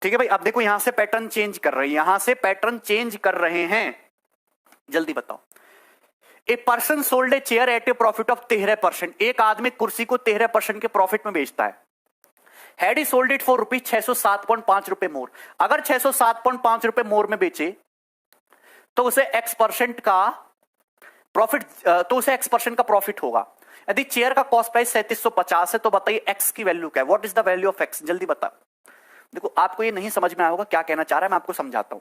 ठीक है भाई, अब देखो यहां से पैटर्न चेंज कर रहे हैं, यहां से पैटर्न चेंज कर रहे हैं। जल्दी बताओ। A person sold a chair at a profit of 13%। एक आदमी कुर्सी को 13% के प्रॉफिट में बेचता है। Had he sold it for rupees 607.5 रुपए मोर। अगर 607.5 रुपए मोर में बेचे तो उसे X% का प्रॉफिट होगा। यदि चेयर का कॉस्ट प्राइस 3750 है तो बताइए एक्स की वैल्यू क्या है? What is the value of x? जल्दी बता। देखो आपको ये नहीं समझ में आया होगा क्या कहना चाह रहा है, मैं आपको समझाता हूं।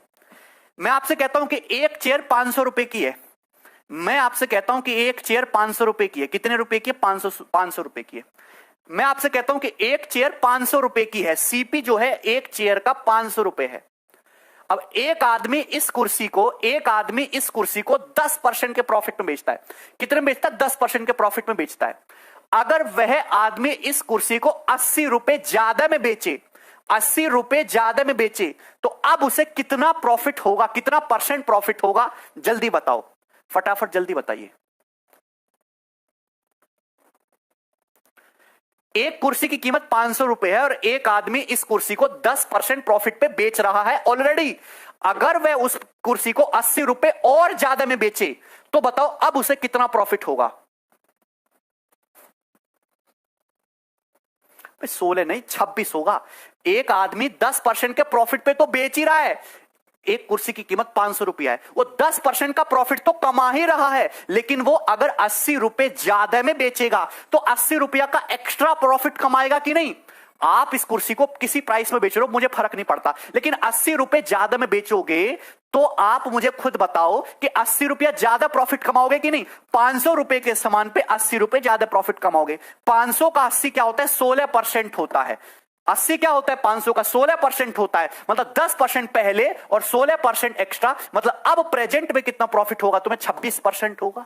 मैं आपसे कहता हूं कि एक चेयर 500 रुपए की है। मैं आपसे कहता हूं कि एक चेयर 500 रुपए की है। कितने रुपए की है? 500 रुपए की है। मैं आपसे कहता हूं कि एक चेयर 500 रुपए की है। सीपी जो है एक चेयर का 500 रुपए है। अब एक आदमी इस कुर्सी को 10% के प्रॉफिट में बेचता है। कितने में बेचता है? 10% के प्रॉफिट में बेचता है। अगर वह आदमी इस कुर्सी को 80 रुपए ज्यादा में बेचे, 80 रुपए ज्यादा में बेचे, तो अब उसे कितना प्रॉफिट होगा? कितना परसेंट प्रॉफिट होगा? जल्दी बताओ, फटाफट जल्दी बताइए। एक कुर्सी की कीमत 500 रुपए है और एक आदमी इस कुर्सी को 10% प्रॉफिट पे बेच रहा है ऑलरेडी। अगर वह उस कुर्सी को 80 रुपए और ज्यादा में बेचे तो बताओ अब उसे कितना प्रॉफिट होगा? 16 नहीं 26 होगा। एक आदमी 10% के प्रॉफिट पे तो बेच ही रहा है। एक कुर्सी की कीमत 500 रुपया है, वो 10% का प्रॉफिट तो कमा ही रहा है, लेकिन वो अगर 80 रुपए ज्यादा में बेचेगा तो 80 रुपया का एक्स्ट्रा प्रॉफिट कमाएगा कि नहीं? आप इस कुर्सी को किसी प्राइस में बेच रहे हो, मुझे फर्क नहीं पड़ता, लेकिन 80 रुपए ज्यादा में बेचोगे तो आप मुझे खुद बताओ कि 80 रुपया ज्यादा प्रॉफिट कमाओगे कि नहीं? 500 रुपए के सामान पे 80 रुपए ज्यादा प्रॉफिट कमाओगे। 500 का 80 क्या होता है? 16% होता है। 80 क्या होता है? 500 का 16% होता है। मतलब 10% पहले और 16% एक्स्ट्रा। मतलब अब प्रेजेंट में कितना प्रॉफिट होगा तुम्हें? 26% होगा।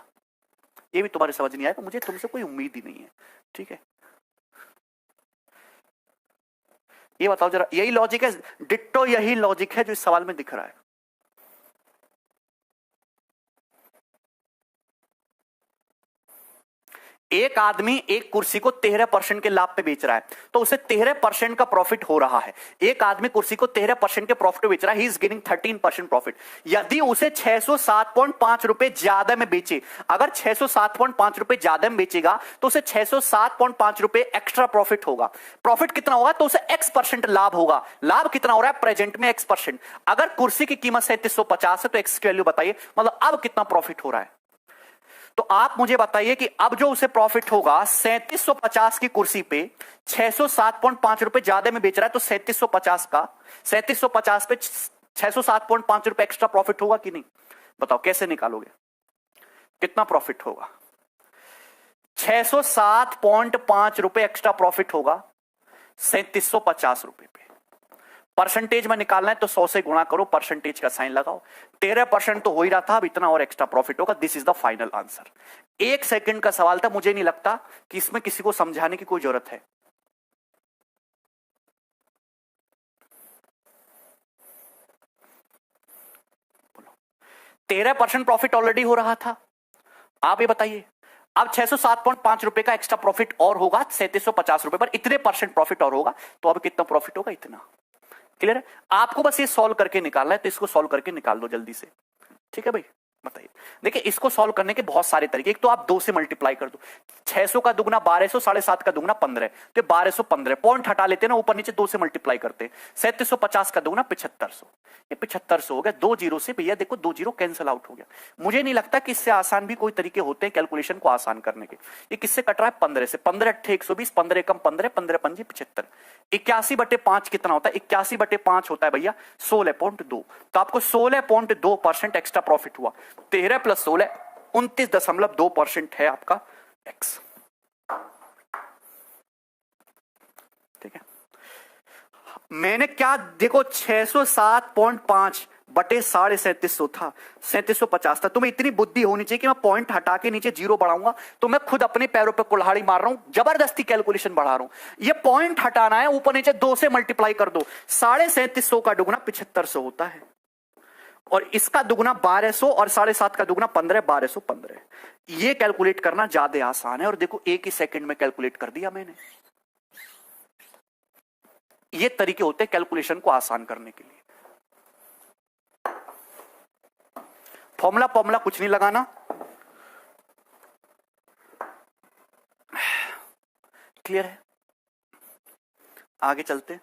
ये भी तुम्हारे समझ नहीं आएगा, मुझे तुमसे कोई उम्मीद ही नहीं है। ठीक है, ये बताओ जरा, यही लॉजिक है, डिट्टो यही लॉजिक है जो इस सवाल में दिख रहा है। एक आदमी एक कुर्सी को 13% के लाभ पे बेच रहा है तो उसे 13% का प्रॉफिट हो रहा है। एक आदमी कुर्सी को 13% के प्रॉफिट पे बेच रहा है, ही इज गेनिंग 13% प्रॉफिट। यदि उसे 607.5 रुपए ज्यादा में बेचे, अगर 607.5 रुपए ज्यादा में बेचेगा तो उसे 607.5 रुपए एक्स्ट्रा प्रॉफिट होगा। प्रॉफिट कितना होगा? तो उसे X% लाभ होगा। लाभ कितना हो रहा है प्रेजेंट में? X%। अगर कुर्सी की कीमत 3750 है तो एक्स की वैल्यू बताइए, मतलब अब कितना प्रॉफिट हो रहा है? तो आप मुझे बताइए कि अब जो उसे प्रॉफिट होगा 3750 की कुर्सी पे 607.5 रुपए ज्यादा में बेच रहा है, तो 3750 पे 607.5 रुपए एक्स्ट्रा प्रॉफिट होगा कि नहीं? बताओ कैसे निकालोगे, कितना प्रॉफिट होगा? 607.5 रुपए एक्स्ट्रा प्रॉफिट होगा 3750 रुपए पे। परसेंटेज में निकालना है तो 100 से गुणा करो, परसेंटेज का साइन लगाओ। 13% तो हो ही रहा था, अब इतना और एक्स्ट्रा प्रॉफिट होगा। This is the final answer. 1 second का सवाल था, मुझे नहीं लगता कि इसमें किसी को समझाने की कोई जरूरत है। बोलो, 13% प्रॉफिट ऑलरेडी हो रहा था। आप ये बताइए, अब 607.5 रुपए का एक्स्ट्रा प्रॉफिट और होगा 3750 रुपए पर, इतने परसेंट प्रॉफिट और होगा, तो अब कितना प्रॉफिट होगा? इतना। क्लियर है? आपको बस ये सॉल्व करके निकालना है, तो इसको सॉल्व करके निकाल दो जल्दी से। ठीक है भाई, बताइए। देखिए, इसको सॉल्व करने के बहुत सारे तरीके। एक तो आप 2 से मल्टीप्लाई कर दो, 600 का दुगना 1200, 7.5 का दुगना 15, तो 1215 पॉइंट हटा लेते हैं ना, ऊपर नीचे 2 से मल्टीप्लाई करते हैं। 3750 का दुगना 7500, ये 7500 हो गया। 2 जीरो से भैया देखो 2 जीरो कैंसिल आउट हो गया। मुझे नहीं लगता कि इससे आसान भी कोई तरीके होते हैं कैलकुलेशन को आसान करने के। ये किससे कट रहा है? 15 से। 15 अट्ठे 120, 15 कम 15, 15 पंजे 75। 81/5 कितना होता है? 81/5 होता है भैया 16.2। तो आपको 16.2% एक्स्ट्रा प्रॉफिट हुआ। 13 + 16 29.2% है आपका एक्स। ठीक है, मैंने क्या देखो 607.5 बटे 3750 था, 3750 था। तुम्हें इतनी बुद्धि होनी चाहिए कि मैं पॉइंट हटा के नीचे जीरो बढ़ाऊंगा, तो मैं खुद अपने पैरों पे कुल्हाड़ी मार रहा हूं, जबरदस्ती कैलकुलेशन बढ़ा रहा हूं। ये पॉइंट हटाना है, ऊपर नीचे 2 से मल्टीप्लाई कर दो। 3750 का दुगना 7500 होता है, और इसका दुगना 1200, और 7.5 का दुगना 15, 1215। ये कैलकुलेट करना ज्यादा आसान है, और देखो 1 ही सेकंड में कैलकुलेट कर दिया मैंने। ये तरीके होते हैं कैलकुलेशन को आसान करने के लिए। फॉर्मूला कुछ नहीं लगाना। क्लियर है? आगे चलते।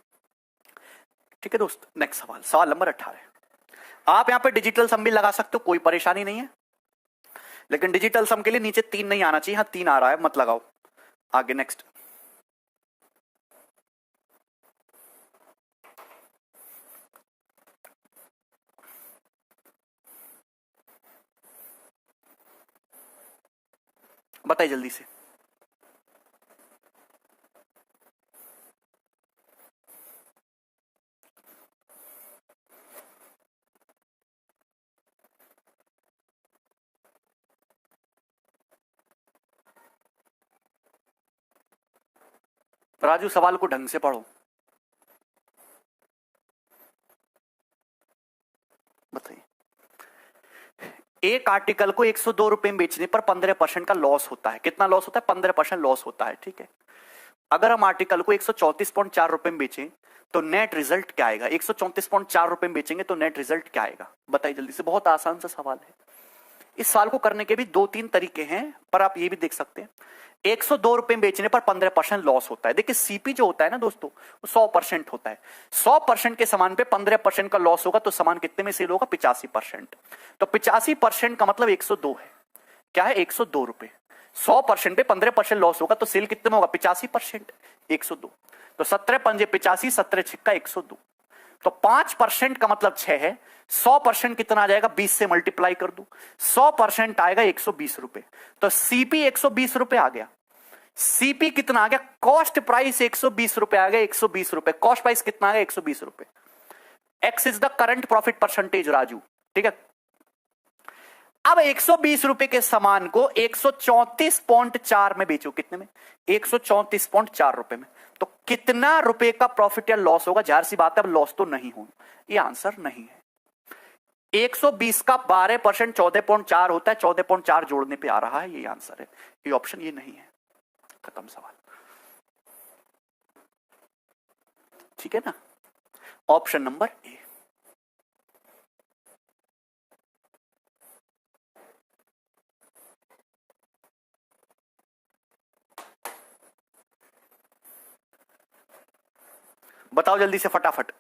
ठीक है दोस्त, नेक्स्ट सवाल, सवाल नंबर 18। आप यहां पे डिजिटल सम भी लगा सकते हो, कोई परेशानी नहीं है, लेकिन डिजिटल सम के लिए नीचे 3 नहीं आना चाहिए। हाँ 3 आ रहा है, मत लगाओ। आगे नेक्स्ट। बताइए जल्दी से। राजू, सवाल को ढंग से पढ़ो। बताइए, एक आर्टिकल को 102 रुपए में बेचने पर 15% का लॉस होता है। कितना लॉस होता है? 15% लॉस होता है। ठीक है, अगर हम आर्टिकल को 134.4 रुपए में बेचें तो नेट रिजल्ट क्या आएगा? 134.4 रुपए में बेचेंगे तो नेट रिजल्ट क्या आएगा? बताइए जल्दी से। बहुत आसान सा सवाल है। इस सवाल को करने के भी 2-3 तरीके हैं, पर आप ये भी देख सकते हैं 102 रुपए में बेचने पर 15% लॉस होता है। देखिए सीपी जो होता है ना दोस्तों, वो 100% होता है। 100% के सामान पे 15% का लॉस होगा तो सामान कितने में सेल होगा? 85%। तो 85% का मतलब 102 है। क्या है? 102 रुपए। 100% पे 15% लॉस होगा तो सेल कितने में होगा? 85%, 102। तो 17 पंजे 85, 17 छिक्का 102। तो 5% का मतलब 6 है। 100% कितना आ जाएगा? 20 से मल्टीप्लाई कर दो, 100% आएगा 120 रुपए। तो सीपी 120 रुपए आ गया। सीपी कितना आ गया? कॉस्ट प्राइस 120 रुपए आ गया। 120 रुपए कॉस्ट प्राइस कितना आ गया? 120 रुपए। X is the current profit percentage Raju. ठीक है, अब 120 रुपए के सामान को 134.4 में बेचो। कितने में? 134.4 रुपए में। तो कितना रुपए का प्रॉफिट या लॉस होगा? जाहिर सी बात है, अब लॉस तो नहीं होगा। ये आंसर नहीं है। 120 का 12% 14.4 होता है, 14.4 जोड़ने पे आ रहा है, ये आंसर है। ये ऑप्शन ये नहीं है। खत्म सवाल। ठीक है ना? Option number A. बताओ जल्दी से फटाफट।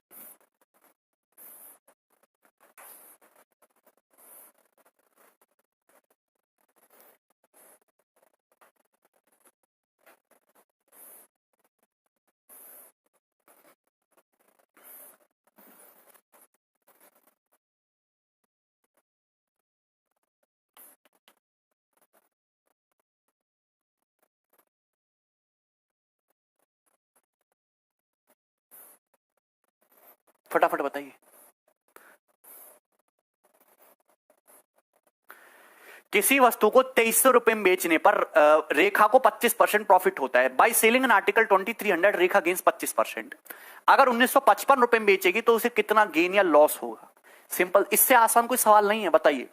फटाफट बताइए। किसी वस्तु को 2300 रुपए में बेचने पर रेखा को 25% प्रॉफिट होता है। By selling an article 2300 Rekha gains 25%। अगर 1955 रुपए में बेचेगी तो उसे कितना गेन या लॉस होगा? सिंपल, इससे आसान कोई सवाल नहीं है, बताइए।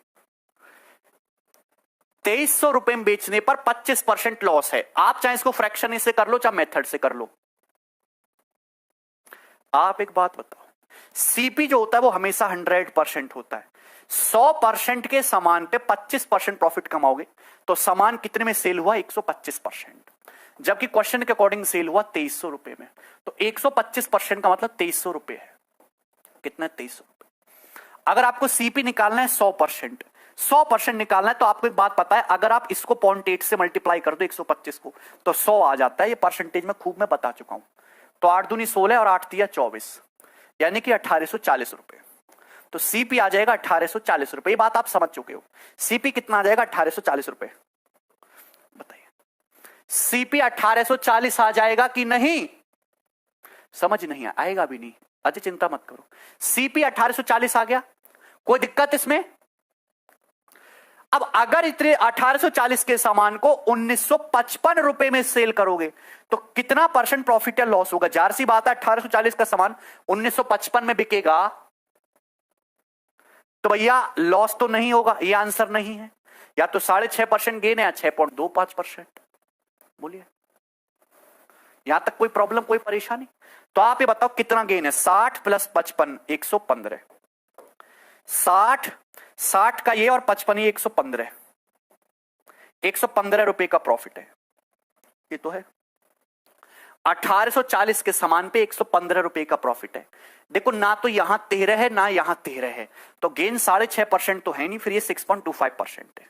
2300 रुपए में बेचने पर 25% लॉस है। आप चाहे इसको फ्रैक्शन से कर लो चाहे मेथड से कर लो। आप एक बात बताओ, सीपी जो होता है वो हमेशा 100% होता है। 100% के सामान पे 25% प्रॉफिट कमाओगे तो सामान कितने में सेल हुआ? 125%। जबकि क्वेश्चन के अकॉर्डिंग सेल हुआ 2300 रुपए में, तो 125% का मतलब 2300 रुपए है। कितना? 2300 रुपए। अगर आपको सीपी निकालना है 100% निकालना है तो आपको एक बात पता है, अगर आप इसको 0.8 से मल्टीप्लाई कर दो 125 को तो 100 आ जाता है। ये परसेंटेज में खूब मैं बता चुका हूं। तो 8 दूनी 16 और 8 तिया 24, यानी कि 1840 रुपए। तो सीपी आ जाएगा 1840 रुपए। ये बात आप समझ चुके हो। सीपी कितना आ जाएगा? 1840 रुपए। बताइए, सीपी 1840 आ जाएगा कि नहीं? समझ नहीं आएगा भी नहीं, अजय चिंता मत करो। सीपी 1840 आ गया, कोई दिक्कत इसमें? अब अगर इतने 1840 के सामान को 1955 रुपए में सेल करोगे तो कितना परसेंट प्रॉफिट या लॉस होगा? जाहिर सी बात है, 1840 का सामान 1955 में बिकेगा तो भैया लॉस तो नहीं होगा। ये आंसर नहीं है। या तो 6.5% गेन है या 6.25%। बोलिए, यहां तक कोई प्रॉब्लम, कोई परेशानी? तो आप ये बताओ कितना गेन है? 60 प्लस 55 115। 60 का ये और 55 ये 115। 115 रुपए का प्रॉफिट है। ये तो है 1840 के सामान पे 115 रुपए का प्रॉफिट है। देखो, ना तो यहां 13 है ना यहां 13 है, तो गेन 6.5% तो है नहीं, फिर ये 6.25% है।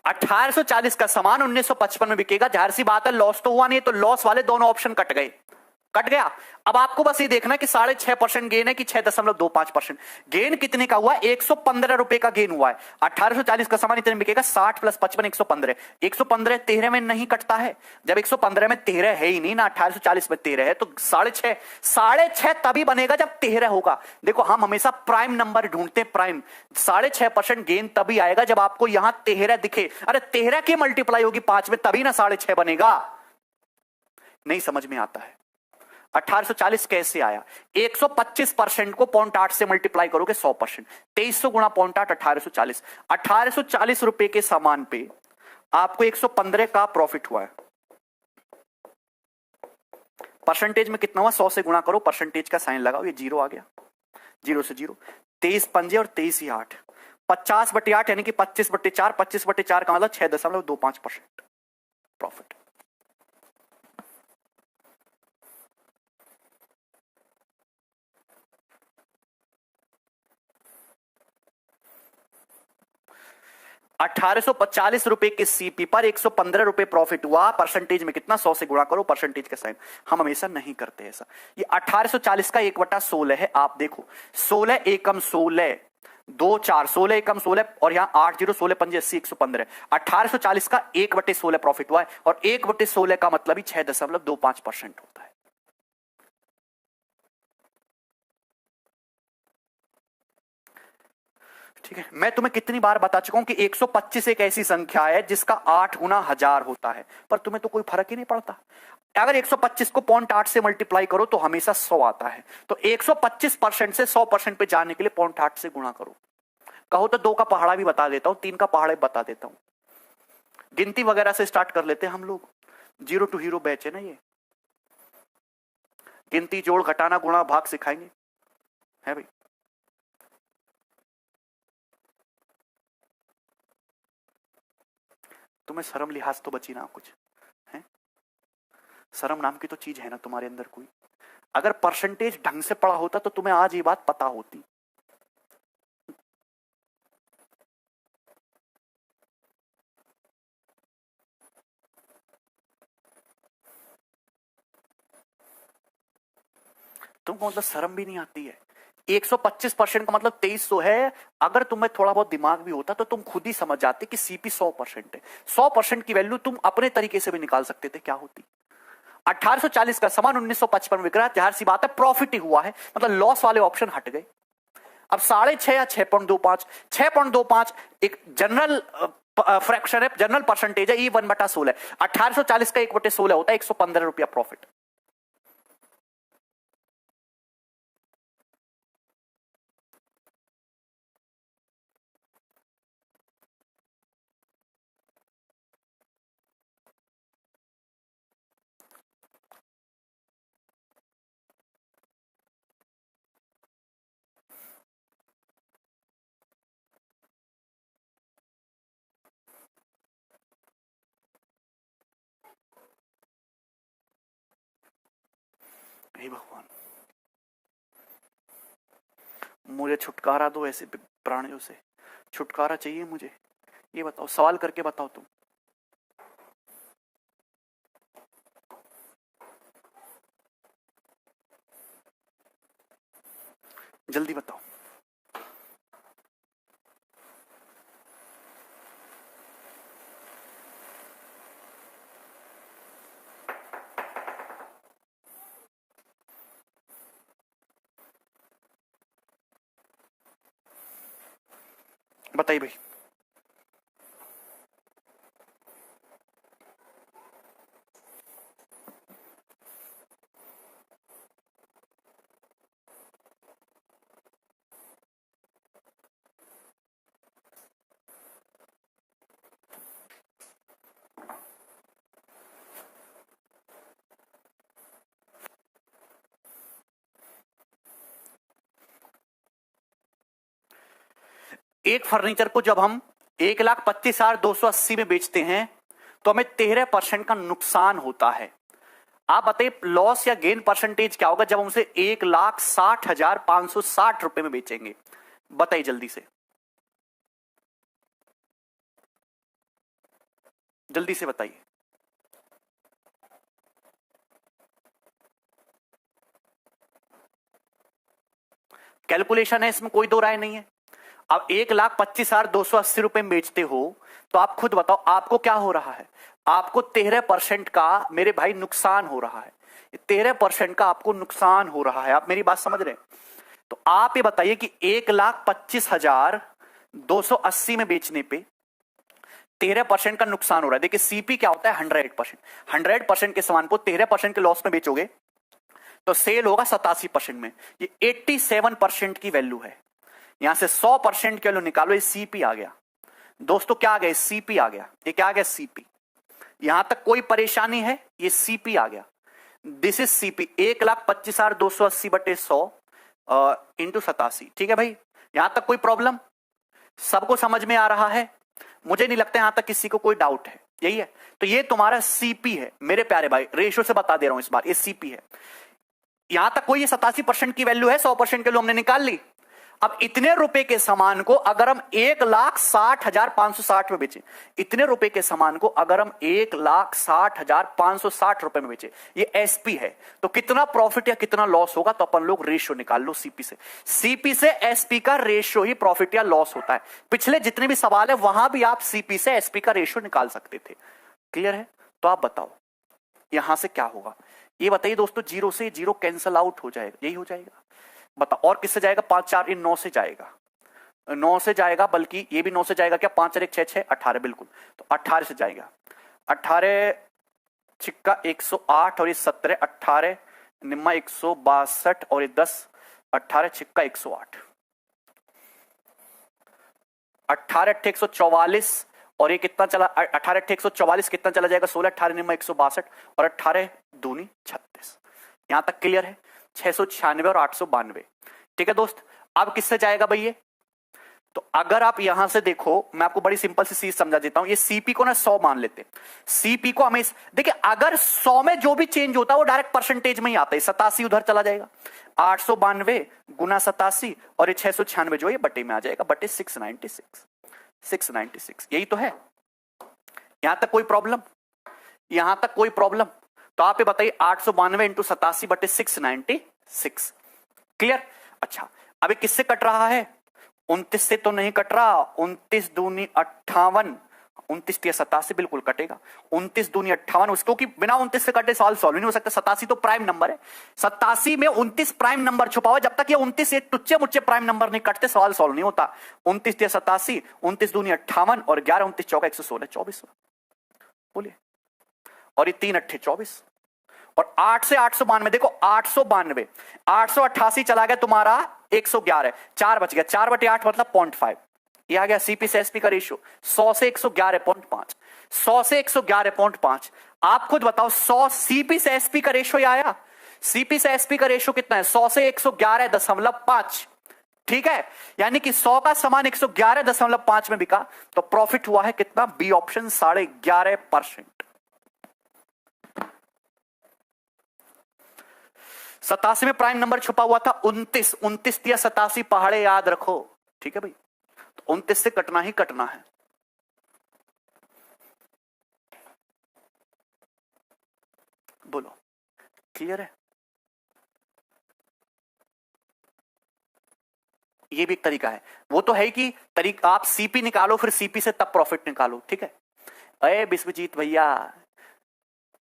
$1840 का सामान 1955 में बिकेगा। जाहिर सी बात है लॉस तो हुआ नहीं, तो लॉस वाले दोनों ऑप्शन कट गए, कट गया। अब आपको बस ये देखना कि 6.5% गेन है कि 6.25%। गेन कितने का हुआ? 115 रुपए का गेन हुआ है। 1840 का सामान इतने बिकेगा। 60 प्लस 55 115। 115 13 में नहीं कटता है। जब 115 में 13 है ही नहीं ना, 1840 में 13 है, तो 6.5 तभी बनेगा जब 13 होगा। देखो, हम हमेशा प्राइम नंबर ढूंढते हैं, प्राइम। 6.5% गेन तभी आएगा जब आपको यहां 13 दिखे। अरे 13 की मल्टीप्लाई होगी 5 में तभी ना 6.5 बनेगा। नहीं समझ में आता है। 1840 कैसे आया? 125% को 0.8 से मल्टीप्लाई करोगे 100%। 2300 गुणा 0.8 1840। 1840 रुपए के सामान पे आपको 115 का प्रॉफिट हुआ है। परसेंटेज में कितना हुआ? 100 से गुणा करो, परसेंटेज का साइन लगाओ, ये 0 आ गया। 0 से 0, 23 पंजे और 23 ही 8, 50/8 यानी कि 25/4। 25/4 का मतलब 6.25% प्रॉफिट। ₹1840 रुपए के सीपी पर 115 रुपए प्रॉफिट हुआ। परसेंटेज में कितना? 100 से गुणा करो, परसेंटेज का साइन। हम हमेशा नहीं करते ऐसा। ये 1840 का 1/16 है। आप देखो, 16 एकम 16, 2 4, 16 एकम 16 और यहां 8 0, 16 पंजे 80, 115। 1840 का 1/16 प्रॉफिट हुआ है और 1/16 का मतलब ही 6.25% होता है। ठीक है, मैं तुम्हें कितनी बार बता चुका हूं कि 125 एक ऐसी संख्या है जिसका 8 गुना 1000 होता है, पर तुम्हें तो कोई फर्क ही नहीं पड़ता। अगर 125 को 0.8 से मल्टीप्लाई करो तो हमेशा 100 आता है। तो 125% से 100% पे जाने के लिए 0.8 से गुणा करो। कहो तो 2 का पहाड़ा भी बता देता हूं, 3 का पहाड़ा भी बता देता हूं। गिनती वगैरह से स्टार्ट कर लेते हैं हम लोग। 0 टू हीरो बैच है ना ये। गिनती, जोड़, घटाना, गुणा, भाग सिखाएंगे, है भाई। तुम्हें शर्म लिहाज तो बची ना कुछ है? शर्म नाम की तो चीज है ना तुम्हारे अंदर कोई? अगर परसेंटेज ढंग से पढ़ा होता तो तुम्हें आज ये बात पता होती। तुमको मतलब शर्म भी नहीं आती है 125% का मतलब 2300 है। अगर तुम्हें थोड़ा बहुत दिमाग भी होता तो तुम खुद ही समझ जाते कि सीपी 100% है। 100% की वैल्यू तुम अपने तरीके से भी निकाल सकते थे, क्या होती। 1840 का सामान 1955 में बिक रहा है, जाहिर सी बात है प्रॉफिट ही हुआ है, मतलब लॉस वाले ऑप्शन हट गए। अब 6.5 या 6.25, 6.25 एक जनरल फ्रैक्शन है, जनरल परसेंटेज है, E1/16। 1840 का 1/16 होता है 115 रुपया प्रॉफिट। हे भगवान, मुझे छुटकारा दो ऐसे प्राणियों से, छुटकारा चाहिए मुझे। ये बताओ, सवाल करके बताओ तुम। जल्दी बताओ। बताइए भाई। एक फर्नीचर को जब हम 1,25,280 में बेचते हैं तो हमें 13% का नुकसान होता है। आप बताइए लॉस या गेन परसेंटेज क्या होगा जब हम उसे 1,60,560 रुपए में बेचेंगे। बताइए जल्दी से, जल्दी से बताइए। कैलकुलेशन है, इसमें कोई दो राय नहीं है। अब 1,25,280 रुपए में बेचते हो तो आप खुद बताओ आपको क्या हो रहा है। आपको 13% का मेरे भाई नुकसान हो रहा है। 13% का आपको नुकसान हो रहा है। आप मेरी बात समझ रहे हैं? तो आप ये बताइए कि 1,25,280 में बेचने पे 13% का नुकसान हो रहा है। देखिए सीपी क्या होता है, 100%। 100% के सामान को 13% के लॉस में बेचोगे तो सेल होगा 87% में। ये 87% की वैल्यू है। यहां से 100% के वैल्यू निकालो, ये सीपी आ गया। दोस्तों क्या आ गया, सीपी आ गया। ये क्या आ गया, सीपी। यहां तक कोई परेशानी है, ये सीपी आ गया। This is CP 1,25,280/100 into 87। ठीक है भाई, यहां तक कोई प्रॉब्लम, सबको समझ में आ रहा है? मुझे नहीं लगता यहां तक किसी को कोई डाउट है। यही है, तो ये तुम्हारा सीपी है मेरे प्यारे भाई। रेशियो से बता दे रहा हूं इस बार, ये सीपी है। यहां तक कोई ये 87% की वैल्यू है, 100% के वैल्यू हमने निकाल ली। अब इतने रुपए के सामान को अगर हम 1,60,560 में बेचे, इतने रुपए के सामान को अगर हम 1,60,560 रुपए में बेचे, ये एसपी है, तो कितना प्रॉफिट या कितना लॉस होगा? तो अपन लोग रेशियो निकाल लो सीपी से। सीपी से एसपी का रेशियो ही प्रॉफिट या लॉस होता है। पिछले जितने भी सवाल है वहां भी आप सीपी से एसपी का रेशियो निकाल सकते थे। क्लियर है? तो आप बताओ यहां से क्या होगा। ये बताइए दोस्तों, 0 से 0 कैंसल आउट हो जाएगा, यही हो जाएगा। बताओ और किससे जाएगा? 5 4 इन 9 से जाएगा, 9 से जाएगा, बल्कि ये भी 9 से जाएगा। क्या 5 4 1 6 6 18, बिल्कुल। तो 18 से जाएगा। 18 छिक्का 108 और ये 17, 18 निम्मा 162 और ये 10, 18 छिक्का 108, 18 8 144 और ये कितना चला? 18 8 144 कितना चला जाएगा? 16, 18 निम्मा 162 और 18 दूनी 36। यहां तक क्लियर है? 696 और 892। ठीक है दोस्त, अब किससे जाएगा भाई ये? तो अगर आप यहां से देखो, मैं आपको बड़ी सिंपल सी चीज समझा देता हूं। ये सीपी को ना 100 मान लेते। सीपी को हमें देखिए, अगर 100 में जो भी चेंज होता है वो डायरेक्ट परसेंटेज में ही आता है। 87 उधर चला जाएगा, 892 गुना 87 और ये 696 जो है बटे में आ जाएगा, बटे 696। 696 यही तो है। यहां तक कोई प्रॉब्लम? यहां तक कोई प्रॉब्लम? तो आप ये बताइए 892 इंटू 87 बटे 696। क्लियर? अच्छा, अभी किससे कट रहा है? 29 से तो नहीं कट रहा, 29 दूनी 58, 29 तिया 87 बिल्कुल कटेगा। 29 दूनी 58, उसको कि बिना 29 से कटे सवाल सॉल्व नहीं हो सकता। 87 तो प्राइम नंबर है, 87 में 29 प्राइम नंबर छुपा हुआ, जब तक ये 29 एक टुच्चे मुच्चे प्राइम नंबर नहीं कटते सवाल सॉल्व नहीं होता। 29 तिया 87, 29 दूनी 58 और 11 29 चौका 116, 24 बोलिए। और ये 3 अट्ठे 24 और 8 से 892, देखो 892, 888 चला गया तुम्हारा 111, 4 बच गया, 4/8 मतलब 0.5। ये आ गया सीपी से एसपी का रेशियो 100 से 111.5, 100 से 111.5। आप खुद बताओ 100 सीपी से एसपी का रेशियो आया। सीपी से एसपी का रेशियो कितना है? 100 से 111.5, ठीक है। यानी कि 100 का सामान 111.5 में बिका, तो प्रॉफिट हुआ है कितना? B option 11.5%। 87 में प्राइम नंबर छुपा हुआ था 29, 29 या 87 पहाड़े याद रखो, ठीक है भाई। तो 29 से कटना ही कटना है। बोलो, क्लियर है? ये भी एक तरीका है। वो तो है कि तरीका आप सीपी निकालो फिर सीपी से तब प्रॉफिट निकालो, ठीक है। अरे विश्वजीत भैया,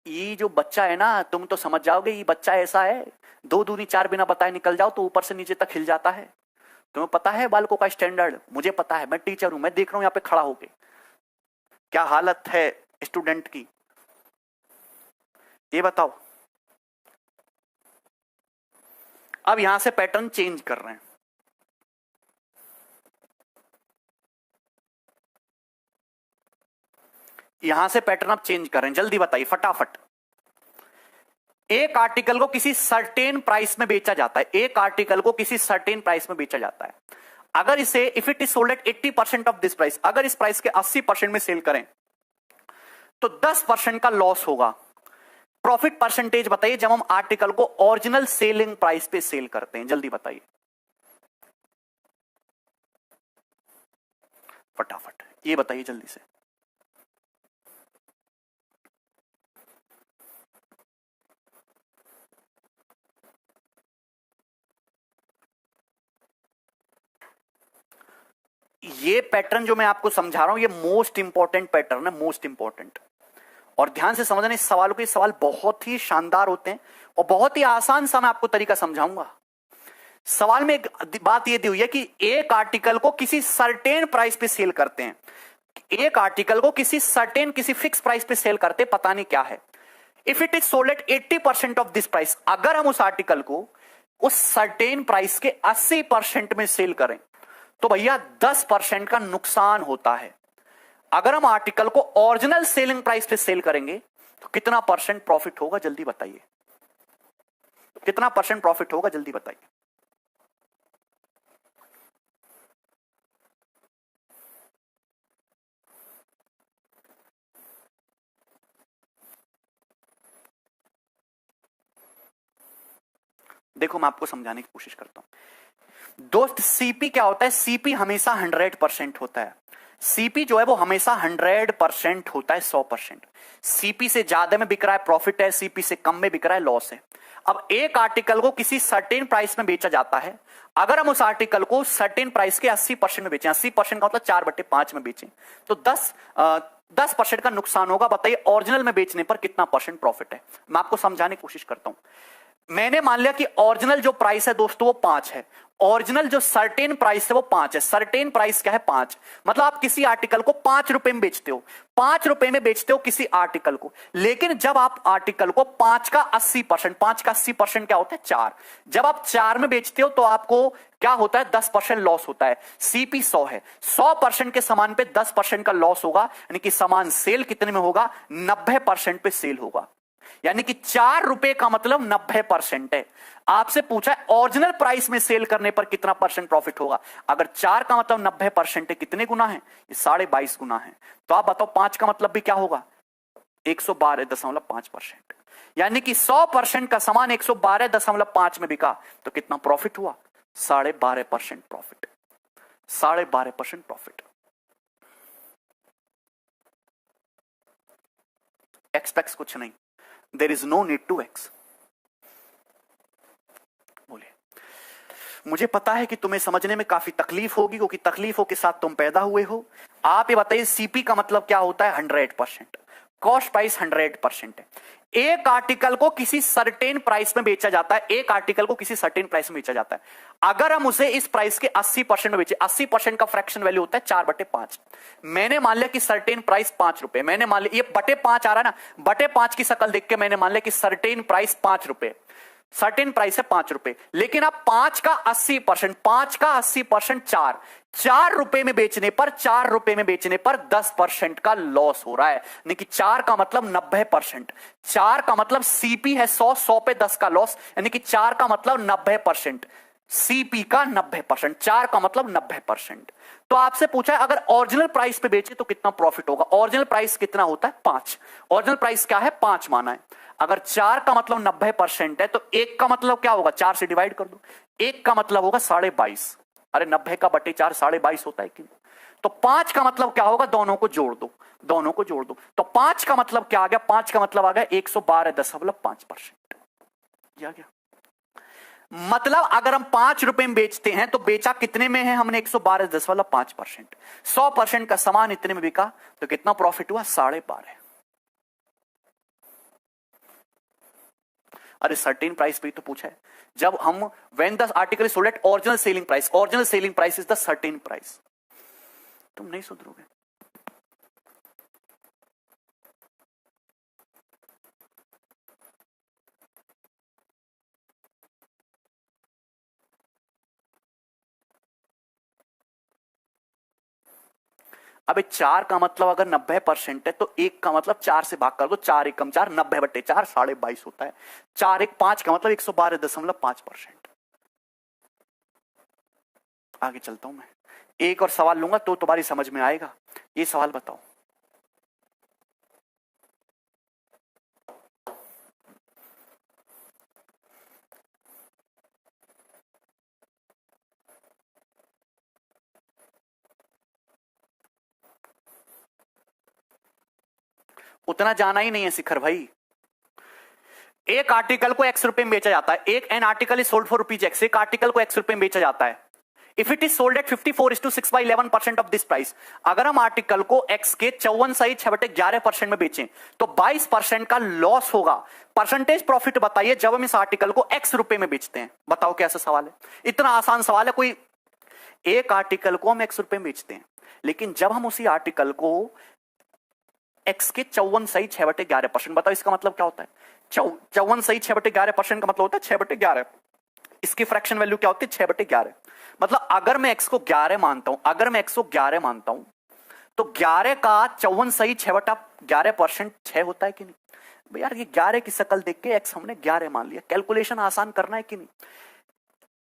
ये जो बच्चा है ना, तुम तो समझ जाओगे, ये बच्चा ऐसा है 2 दूनी 4 बिना बताए निकल जाओ तो ऊपर से नीचे तक हिल जाता है। तुम्हें पता है बालकों का स्टैंडर्ड? मुझे पता है, मैं टीचर हूं, मैं देख रहा हूं यहां पे खड़ा होके क्या हालत है स्टूडेंट की। ये बताओ, अब यहां से पैटर्न चेंज कर रहे हैं। यहां से पैटर्न आप चेंज कर रहे हैं, जल्दी बताइए फटाफट। एक आर्टिकल को किसी सर्टेन प्राइस में बेचा जाता है, एक आर्टिकल को किसी सर्टेन प्राइस में बेचा जाता है। अगर इसे if it is sold at 80% of this price, अगर इस प्राइस के 80% में सेल करें तो 10% का लॉस होगा। प्रॉफिट परसेंटेज बताइए जब हम आर्टिकल को ओरिजिनल सेलिंग प्राइस पे सेल करते हैं, जल्दी बताइए फटाफट, ये बताइए जल्दी से। ये पैटर्न जो मैं आपको समझा रहा हूं, ये मोस्ट इंपॉर्टेंट पैटर्न है, मोस्ट इंपॉर्टेंट। और ध्यान से समझना इस सवालों के, सवाल बहुत ही शानदार होते हैं और बहुत ही आसान सा मैं आपको तरीका समझाऊंगा। सवाल में एक बात यह दी हुई है कि एक आर्टिकल को किसी सर्टेन प्राइस पे सेल करते हैं, एक आर्टिकल को किसी सर्टेन किसी फिक्स प्राइस पे सेल करते, पता नहीं क्या है। If it is sold at 80% of this price, अगर हम उस आर्टिकल को उस सर्टेन प्राइस के 80% में सेल करें तो भैया 10% का नुकसान होता है। अगर हम आर्टिकल को ओरिजिनल सेलिंग प्राइस पे सेल करेंगे तो कितना परसेंट प्रॉफिट होगा, जल्दी बताइए। कितना परसेंट प्रॉफिट होगा, जल्दी बताइए। देखो मैं आपको समझाने की कोशिश करता हूं दोस्त। सीपी क्या होता है? सीपी हमेशा 100% होता है। सीपी जो है वो हमेशा 100% होता है, 100%। सीपी से ज्यादा में बिक रहा है प्रॉफिट है, सीपी से कम में बिक रहा है लॉस है। अब एक आर्टिकल को किसी सर्टेन प्राइस में बेचा जाता है, अगर हम उस आर्टिकल को सर्टेन प्राइस के 80% में बेचें, 80% का मतलब 4/5 में बेचें, तो 10% का नुकसान होगा। बताइए ओरिजिनल में बेचने पर कितना परसेंट प्रॉफिट है? मैं आपको समझाने की कोशिश करता हूं। मैंने मान लिया कि ओरिजिनल जो प्राइस है दोस्तों वो 5 है, ओरिजिनल जो सर्टेन प्राइस है वो 5 है। सर्टेन प्राइस क्या है? 5। मतलब आप किसी आर्टिकल को 5 रुपए में बेचते हो, 5 रुपए में बेचते हो किसी आर्टिकल को। लेकिन जब आप आर्टिकल को 5 का 80%, 5 का 80% क्या होता है? 4। जब आप 4 में बेचते हो तो आपको क्या होता है? 10% लॉस होता है। सीपी 100 है, 100% के सामान पे 10% का लॉस होगा, यानी कि सामान सेल कितने में होगा? 90% पे सेल होगा। यानी कि 4 रुपए का मतलब 90% है। आपसे पूछा है ओरिजिनल प्राइस में सेल करने पर कितना परसेंट प्रॉफिट होगा। अगर 4 का मतलब 90% है, कितने गुना है? ये 22.5 गुना है। तो आप बताओ 5 का मतलब भी क्या होगा? 112.5%। यानी कि 100% का सामान 112.5 में बिका तो कितना प्रॉफिट हुआ? 12.5% प्रॉफिट, 12.5% प्रॉफिट। एक्सपेक्ट कुछ नहीं, there is no need to ex. बोलिए मुझे पता है कि तुम्हें समझने में काफी तकलीफ होगी, क्योंकि तकलीफों के साथ तुम पैदा हुए हो। आप ये बताइए सीपी का मतलब क्या होता है? 100%। कॉस्ट प्राइस 100% है। एक आर्टिकल को किसी सर्टेन प्राइस में बेचा जाता है, एक आर्टिकल को किसी सर्टेन प्राइस में बेचा जाता है। अगर हम उसे इस प्राइस के 80% में बेचे, 80% का फ्रैक्शन वैल्यू होता है 4/5। मैंने मान लिया कि सर्टेन प्राइस 5 रुपए, मैंने मान लिया ये बटे 5 आ रहा है ना, बटे 5 की शक्ल देख के मैंने मान लिया कि सर्टेन प्राइस 5 रुपए, सर्टेन प्राइस है 5 रुपए। लेकिन अब 5 का 80%, 5 का 80% 4 रुपए में बेचने पर, 4 रुपए में बेचने पर 10% का लॉस हो रहा है। यानी कि 4 का मतलब 90%, 4 का मतलब सीपी है 100 पे 10 का लॉस, यानी कि 4 का मतलब 90%, सीपी का 90%, 4 का मतलब 90%। तो आपसे पूछा है अगर ओरिजिनल प्राइस पे बेचे तो कितना प्रॉफिट होगा। ओरिजिनल प्राइस कितना होता है? 5। ओरिजिनल प्राइस क्या है? 5 माना है। अगर 4 का मतलब 90% है तो 1 का मतलब क्या होगा? 4 से डिवाइड कर दो। 1 का मतलब होगा 22.5। अरे 90 का बटे 4 22.5 होता है कि नहीं? तो 5 का मतलब क्या होगा? दोनों को जोड़ दो, दोनों को जोड़ दो। तो 5 का मतलब क्या आ गया? 5 का मतलब आ गया 112.5%। आ गया। मतलब अगर हम 5 रुपए में बेचते हैं तो बेचा कितने में है हमने? 112.5%। 100% का सामान इतने में बिका तो कितना प्रॉफिट हुआ? 12.5। अरे सर्टेन प्राइस पे तो पूछा है। जब हम when the article is sold at original selling price, original selling price is the certain price. तुम नहीं सुधरोगे। अबे 4 का मतलब अगर 90% है तो 1 का मतलब 4 से भाग कर दो, 4 एकम 4, 90/4 22.5 होता है। 4 1 5 का मतलब 112.5%। आगे चलता हूं मैं, एक और सवाल लूंगा तो तुम्हारी समझ में आएगा। ये सवाल बताओ, उतना जाना ही नहीं है शिखर भाई। एक आर्टिकल को x रुपए में बेचा जाता है, एक an article is sold for rupees x, एक आर्टिकल को x रुपए में बेचा जाता है। If it is sold at 54:6/11% of this price, अगर हम आर्टिकल को x के 54.6/11% में बेचें तो 22% का लॉस होगा। परसेंटेज प्रॉफिट बताइए जब हम इस आर्टिकल को x रुपए में बेचते हैं। बताओ कैसा सवाल है? इतना आसान सवाल है कोई? एक आर्टिकल को हम x रुपए में बेचते हैं, लेकिन जब हम उसी आर्टिकल को x के 54.6/11%, बताओ इसका मतलब क्या होता है? 54.6/11% का मतलब होता है 6/11। इसकी फ्रैक्शन वैल्यू क्या होती है? 6/11। मतलब अगर मैं x को 11 मानता हूं, अगर मैं x को 11 मानता हूं तो 11 का 54.6/11% 6 होता है कि नहीं? भाई यार ये 11 की शक्ल देख के x हमने 11 मान लिया। कैलकुलेशन आसान करना है कि नहीं?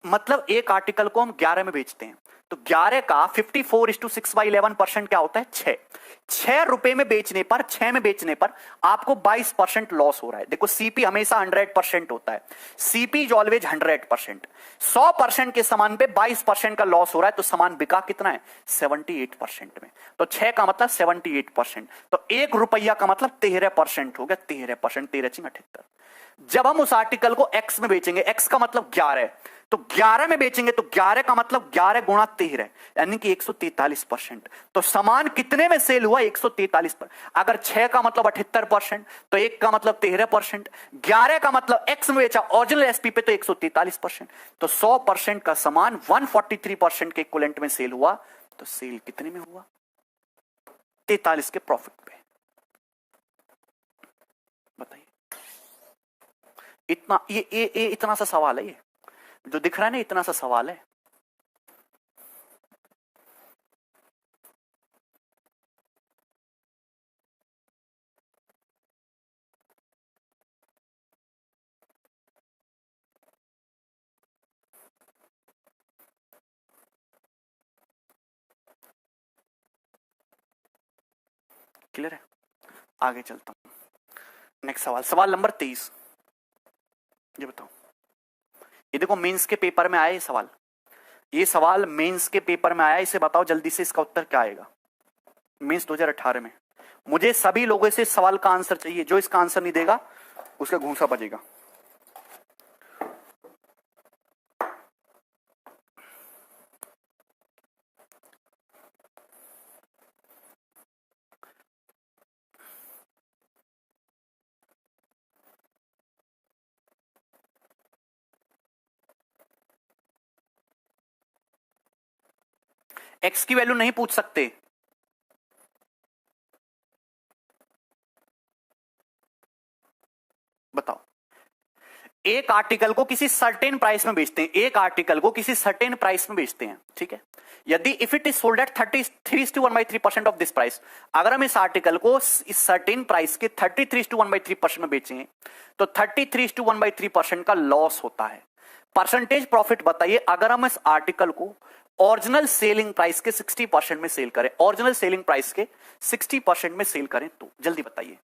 मतलब एक आर्टिकल को हम 11 में बेचते हैं तो 11 का 54:6/11% क्या होता है? 6 रुपए में बेचने पर, 6 में बेचने पर आपको 22% लॉस हो रहा है। देखो सीपी हमेशा 100% होता है, सीपी इज ऑलवेज 100%। 100% के सामान पे 22% का लॉस हो रहा है तो सामान बिका कितना है? 78% में। तो 6 का मतलब 78%, तो 1 रुपया का मतलब 13% हो गया। 13%, 13×78। जब हम उस आर्टिकल को x में बेचेंगे, x का मतलब 11, तो 11 में बेचेंगे तो 11 का मतलब 11 गुणा 13, यानी कि 143%। तो सामान कितने में सेल हुआ? 143 पर। अगर 6 का मतलब 78% तो 1 का मतलब 13%, 11 का मतलब x में बेचा ओरिजिनल एसपी पे तो 143%। तो 100% का सामान 143% के इक्विवेलेंट में सेल हुआ। तो सेल कितने में हुआ? 43 के प्रॉफिट पे। बताइए, इतना ये इतना सा सवाल है। ये जो दिख रहा है ना, इतना सा सवाल है। क्लियर है? आगे चलता हूं। नेक्स्ट सवाल, सवाल नंबर 23। ये बताओ, ये देखो मेंस के पेपर में आया ये सवाल, ये सवाल मेंस के पेपर में आया। इसे बताओ जल्दी से इसका उत्तर क्या आएगा मेंस 2018 में। मुझे सभी लोगों से इस सवाल का आंसर चाहिए, जो इसका आंसर नहीं देगा उसका घूंसा बजेगा। एक्स की वैल्यू नहीं पूछ सकते। बताओ, एक आर्टिकल को किसी सर्टेन प्राइस में बेचते हैं, एक आर्टिकल को किसी सर्टेन प्राइस में बेचते हैं, ठीक है। यदि if it is sold at 33:1/3% of this price, अगर हम इस आर्टिकल को इस सर्टेन प्राइस के 33:1/3% में बेचें तो 33:1/3% का लॉस होता है। परसेंटेज प्रॉफिट बताइए अगर हम इस आर्टिकल को ओरिजिनल सेलिंग प्राइस के 60% में सेल करें, ओरिजिनल सेलिंग प्राइस के 60% में सेल करें तो जल्दी बताइए।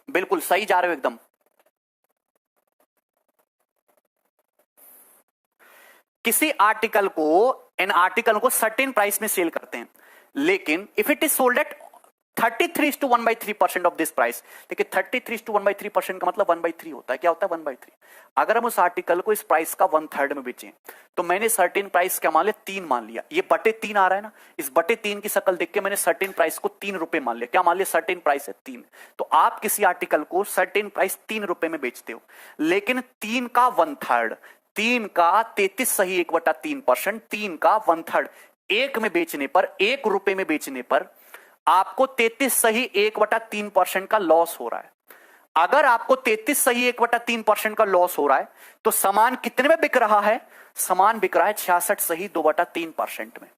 बिल्कुल सही जा रहे हो एकदम। किसी आर्टिकल को, इन आर्टिकल को सर्टेन प्राइस में सेल करते हैं, लेकिन if it is sold at 33:1/3% of this price, देखिए 33:1/3% का मतलब 1/3 होता है। क्या होता है 1/3? अगर हम उस आर्टिकल को इस प्राइस का 1/3 में बेचें तो मैंने सर्टेन प्राइस क्या मान लिया, 3 मान लिया। ये बटे 3 आ रहा है ना, इस बटे 3 की शक्ल देख के मैंने सर्टेन प्राइस को 3 रुपए मान लिया। क्या मान लिया? सर्टेन प्राइस है 3। तो आप किसी आर्टिकल को सर्टेन प्राइस 3 रुपए में बेचते हो, लेकिन 3 का 1/3, 3 का 33 सही 1/3%, 3 का 1/3 एक में बेचने पर, 1 रुपए में बेचने पर आपको 33 सही 1/3% का लॉस हो रहा है। अगर आपको 33 सही 1/3% का लॉस हो रहा है तो सामान कितने में बिक रहा है? सामान बिक रहा है 66 सही 2/3% में।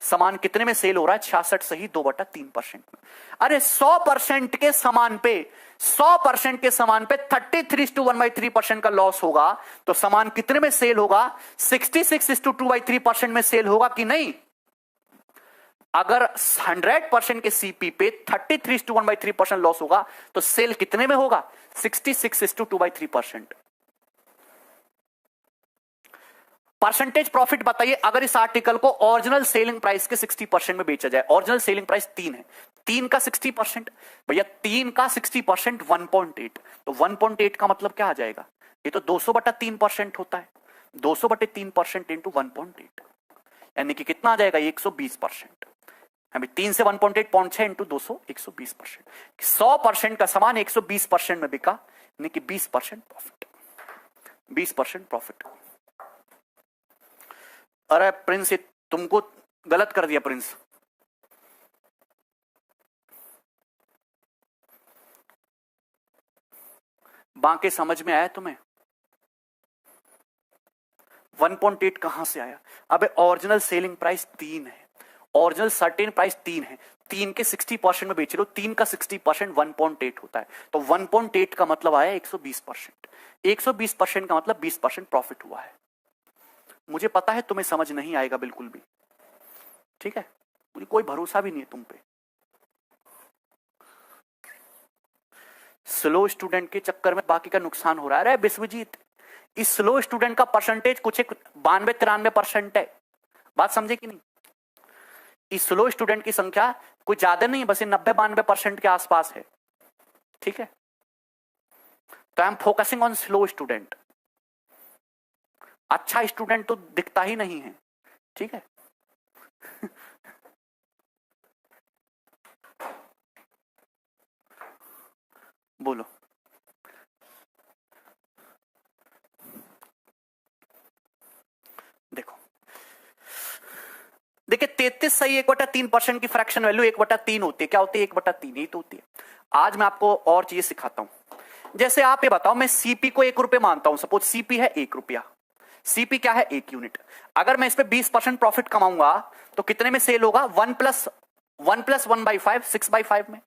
सामान कितने में सेल हो रहा है? 66 सही 2/3% में। अरे 100% के सामान पे, 100% के सामान पे 33:1/3% का लॉस होगा तो सामान कितने में सेल होगा? 66:2/3% में सेल होगा कि नहीं? अगर 100% के सीपी पे 33:1/3% लॉस होगा तो सेल कितने में होगा? 66:2/3%। परसेंटेज प्रॉफिट बताइए अगर इस आर्टिकल को ओरिजिनल सेलिंग प्राइस के 60% में बेचा जाए। ओरिजिनल सेलिंग प्राइस 3 है, 3 का 60%, भैया 3 का 60% 1.8, तो 1.8 का मतलब क्या आ जाएगा? ये तो 200/3% होता है। 200/3% इंटू 1.8 यानी कि कितना आ जाएगा? 120%। अभी 3 से 1.8 0.6 इंटू 200 120%। 100% का सामान 120% में बिका यानी कि 20% प्रॉफिट, 20% प्रॉफिट। अरे प्रिंस ये तुमको गलत कर दिया प्रिंस। बाकी समझ में आया तुम्हें? 1.8 कहां से आया? अबे ओरिजिनल सेलिंग प्राइस 3 है, ओरिजिनल सर्टेन प्राइस 3 है, 3 के 60% में बेच रहे हो, 3 का 60% 1.8 होता है, तो 1.8 का मतलब आया 120%। 120% का मतलब 20% प्रॉफिट हुआ है। मुझे पता है तुम्हें समझ नहीं आएगा बिल्कुल भी, ठीक है, मुझे कोई भरोसा भी नहीं है तुम पे। स्लो स्टूडेंट के चक्कर में बाकी का नुकसान हो रहा है। अरे विश्वजीत, इस स्लो स्टूडेंट का परसेंटेज कुछ 92-93% है। बात समझे कि नहीं? इस स्लो स्टूडेंट की संख्या कोई ज्यादा नहीं है, बस 90-92% के आसपास है, ठीक है। तो I am focusing on slow student. अच्छा स्टूडेंट तो दिखता ही नहीं है, ठीक है। बोलो, देखो, देखिए 33 सही 1/3% की फ्रैक्शन वैल्यू 1/3 होती है। क्या होती है? 1/3 ही तो होती है। आज मैं आपको और चीज सिखाता हूं। जैसे आप ये बताओ, मैं सीपी को 1 रुपए मानता हूं, सपोज सीपी है 1 रुपया। सीपी क्या है? 1 यूनिट। अगर मैं इस पे 20% प्रॉफिट कमाऊंगा तो कितने में सेल होगा? 1 + 1/5 6/5 में।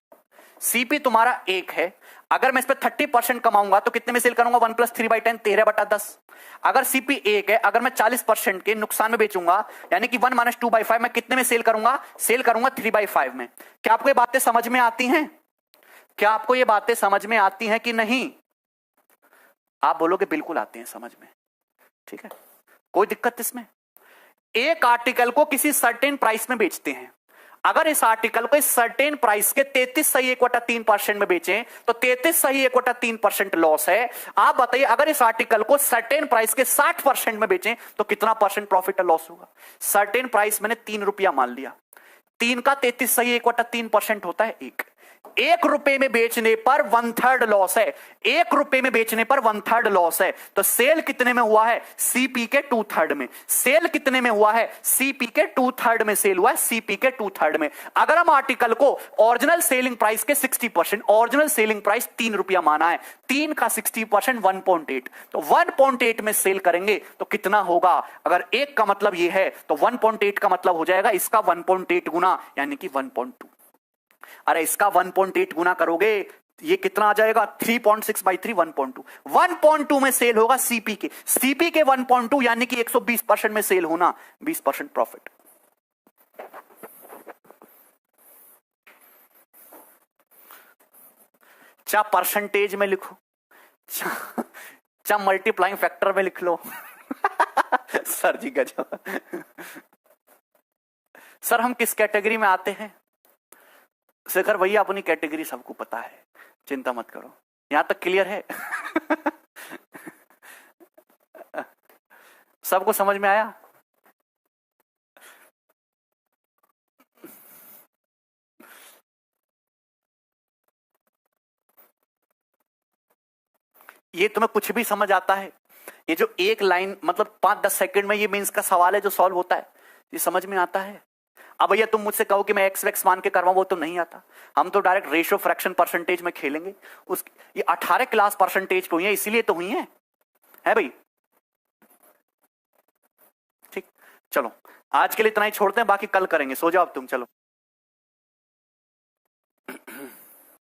सीपी तुम्हारा 1 है, अगर मैं इस पे 30% कमाऊंगा तो कितने में सेल करूंगा? 1 + 3/10 13/10। अगर सीपी 1 है, अगर मैं 40% के नुकसान में बेचूंगा यानी कि 1 - 2/5 मैं कितने में सेल करूंगा? सेल करूंगा 3/5 में। क्या आपको ये बातें समझ में आती हैं? क्या आपको ये बातें समझ में आती हैं कि नहीं? आप बोलोगे बिल्कुल आती हैं समझ में, ठीक है, कोई दिक्कत इसमें? एक आर्टिकल को किसी सर्टेन प्राइस में बेचते हैं, अगर इस आर्टिकल को इस सर्टेन प्राइस के 33 सही 1/3% में बेचें तो 33 सही 1/3% लॉस है। आप बताइए अगर इस आर्टिकल को सर्टेन प्राइस के 60% में बेचें तो कितना परसेंट प्रॉफिट लॉस होगा? सर्टेन प्राइस मैंने 3 रुपया मान लिया, 3 का 33 सही 1/3% होता है 1, ₹1 में बेचने पर 1/3 लॉस है, ₹1 में बेचने पर 1/3 लॉस है। तो सेल कितने में हुआ है? सीपी के 2/3 में। सेल कितने में हुआ है? सीपी के 2/3 में सेल हुआ है, सीपी के 2/3 में। अगर हम आर्टिकल को ओरिजिनल सेलिंग प्राइस के 60%, ओरिजिनल सेलिंग प्राइस ₹3 माना है, 3 का 60% 1.8, तो 1.8 में सेल करेंगे तो कितना होगा? अगर 1 का मतलब ये है तो 1.8 का मतलब हो जाएगा इसका 1.8 गुना, यानी कि 1.2। अरे इसका 1.8 गुना करोगे ये कितना आ जाएगा? 3.6/3, 1.2। 1.2 में सेल होगा सीपी के, सीपी के 1.2 यानी कि 120% में सेल होना, 20% प्रॉफिट। चाहे परसेंटेज में लिखो, चाहे मल्टीप्लाइंग फैक्टर में लिख लो। सर जी गजब। सर हम किस कैटेगरी में आते हैं? शेखर भैया अपनी कैटेगरी सबको पता है, चिंता मत करो, यहां तक क्लियर है। सबको समझ में आया? ये तुम्हें कुछ भी समझ आता है? ये जो एक लाइन मतलब 5-10 सेकंड में ये मीन्स का सवाल है जो सॉल्व होता है, ये समझ में आता है? अब भैया तुम मुझसे कहो कि मैं एक्स वैक्स मान के करवाऊं, वो तो नहीं आता। हम तो डायरेक्ट रेशियो फ्रैक्शन परसेंटेज में खेलेंगे। उस ये 18 क्लास परसेंटेज को हुई है, इसीलिए तो हुई है भाई। ठीक, चलो आज के लिए इतना ही छोड़ते हैं, बाकी कल करेंगे। सो जाओ अब तुम, चलो।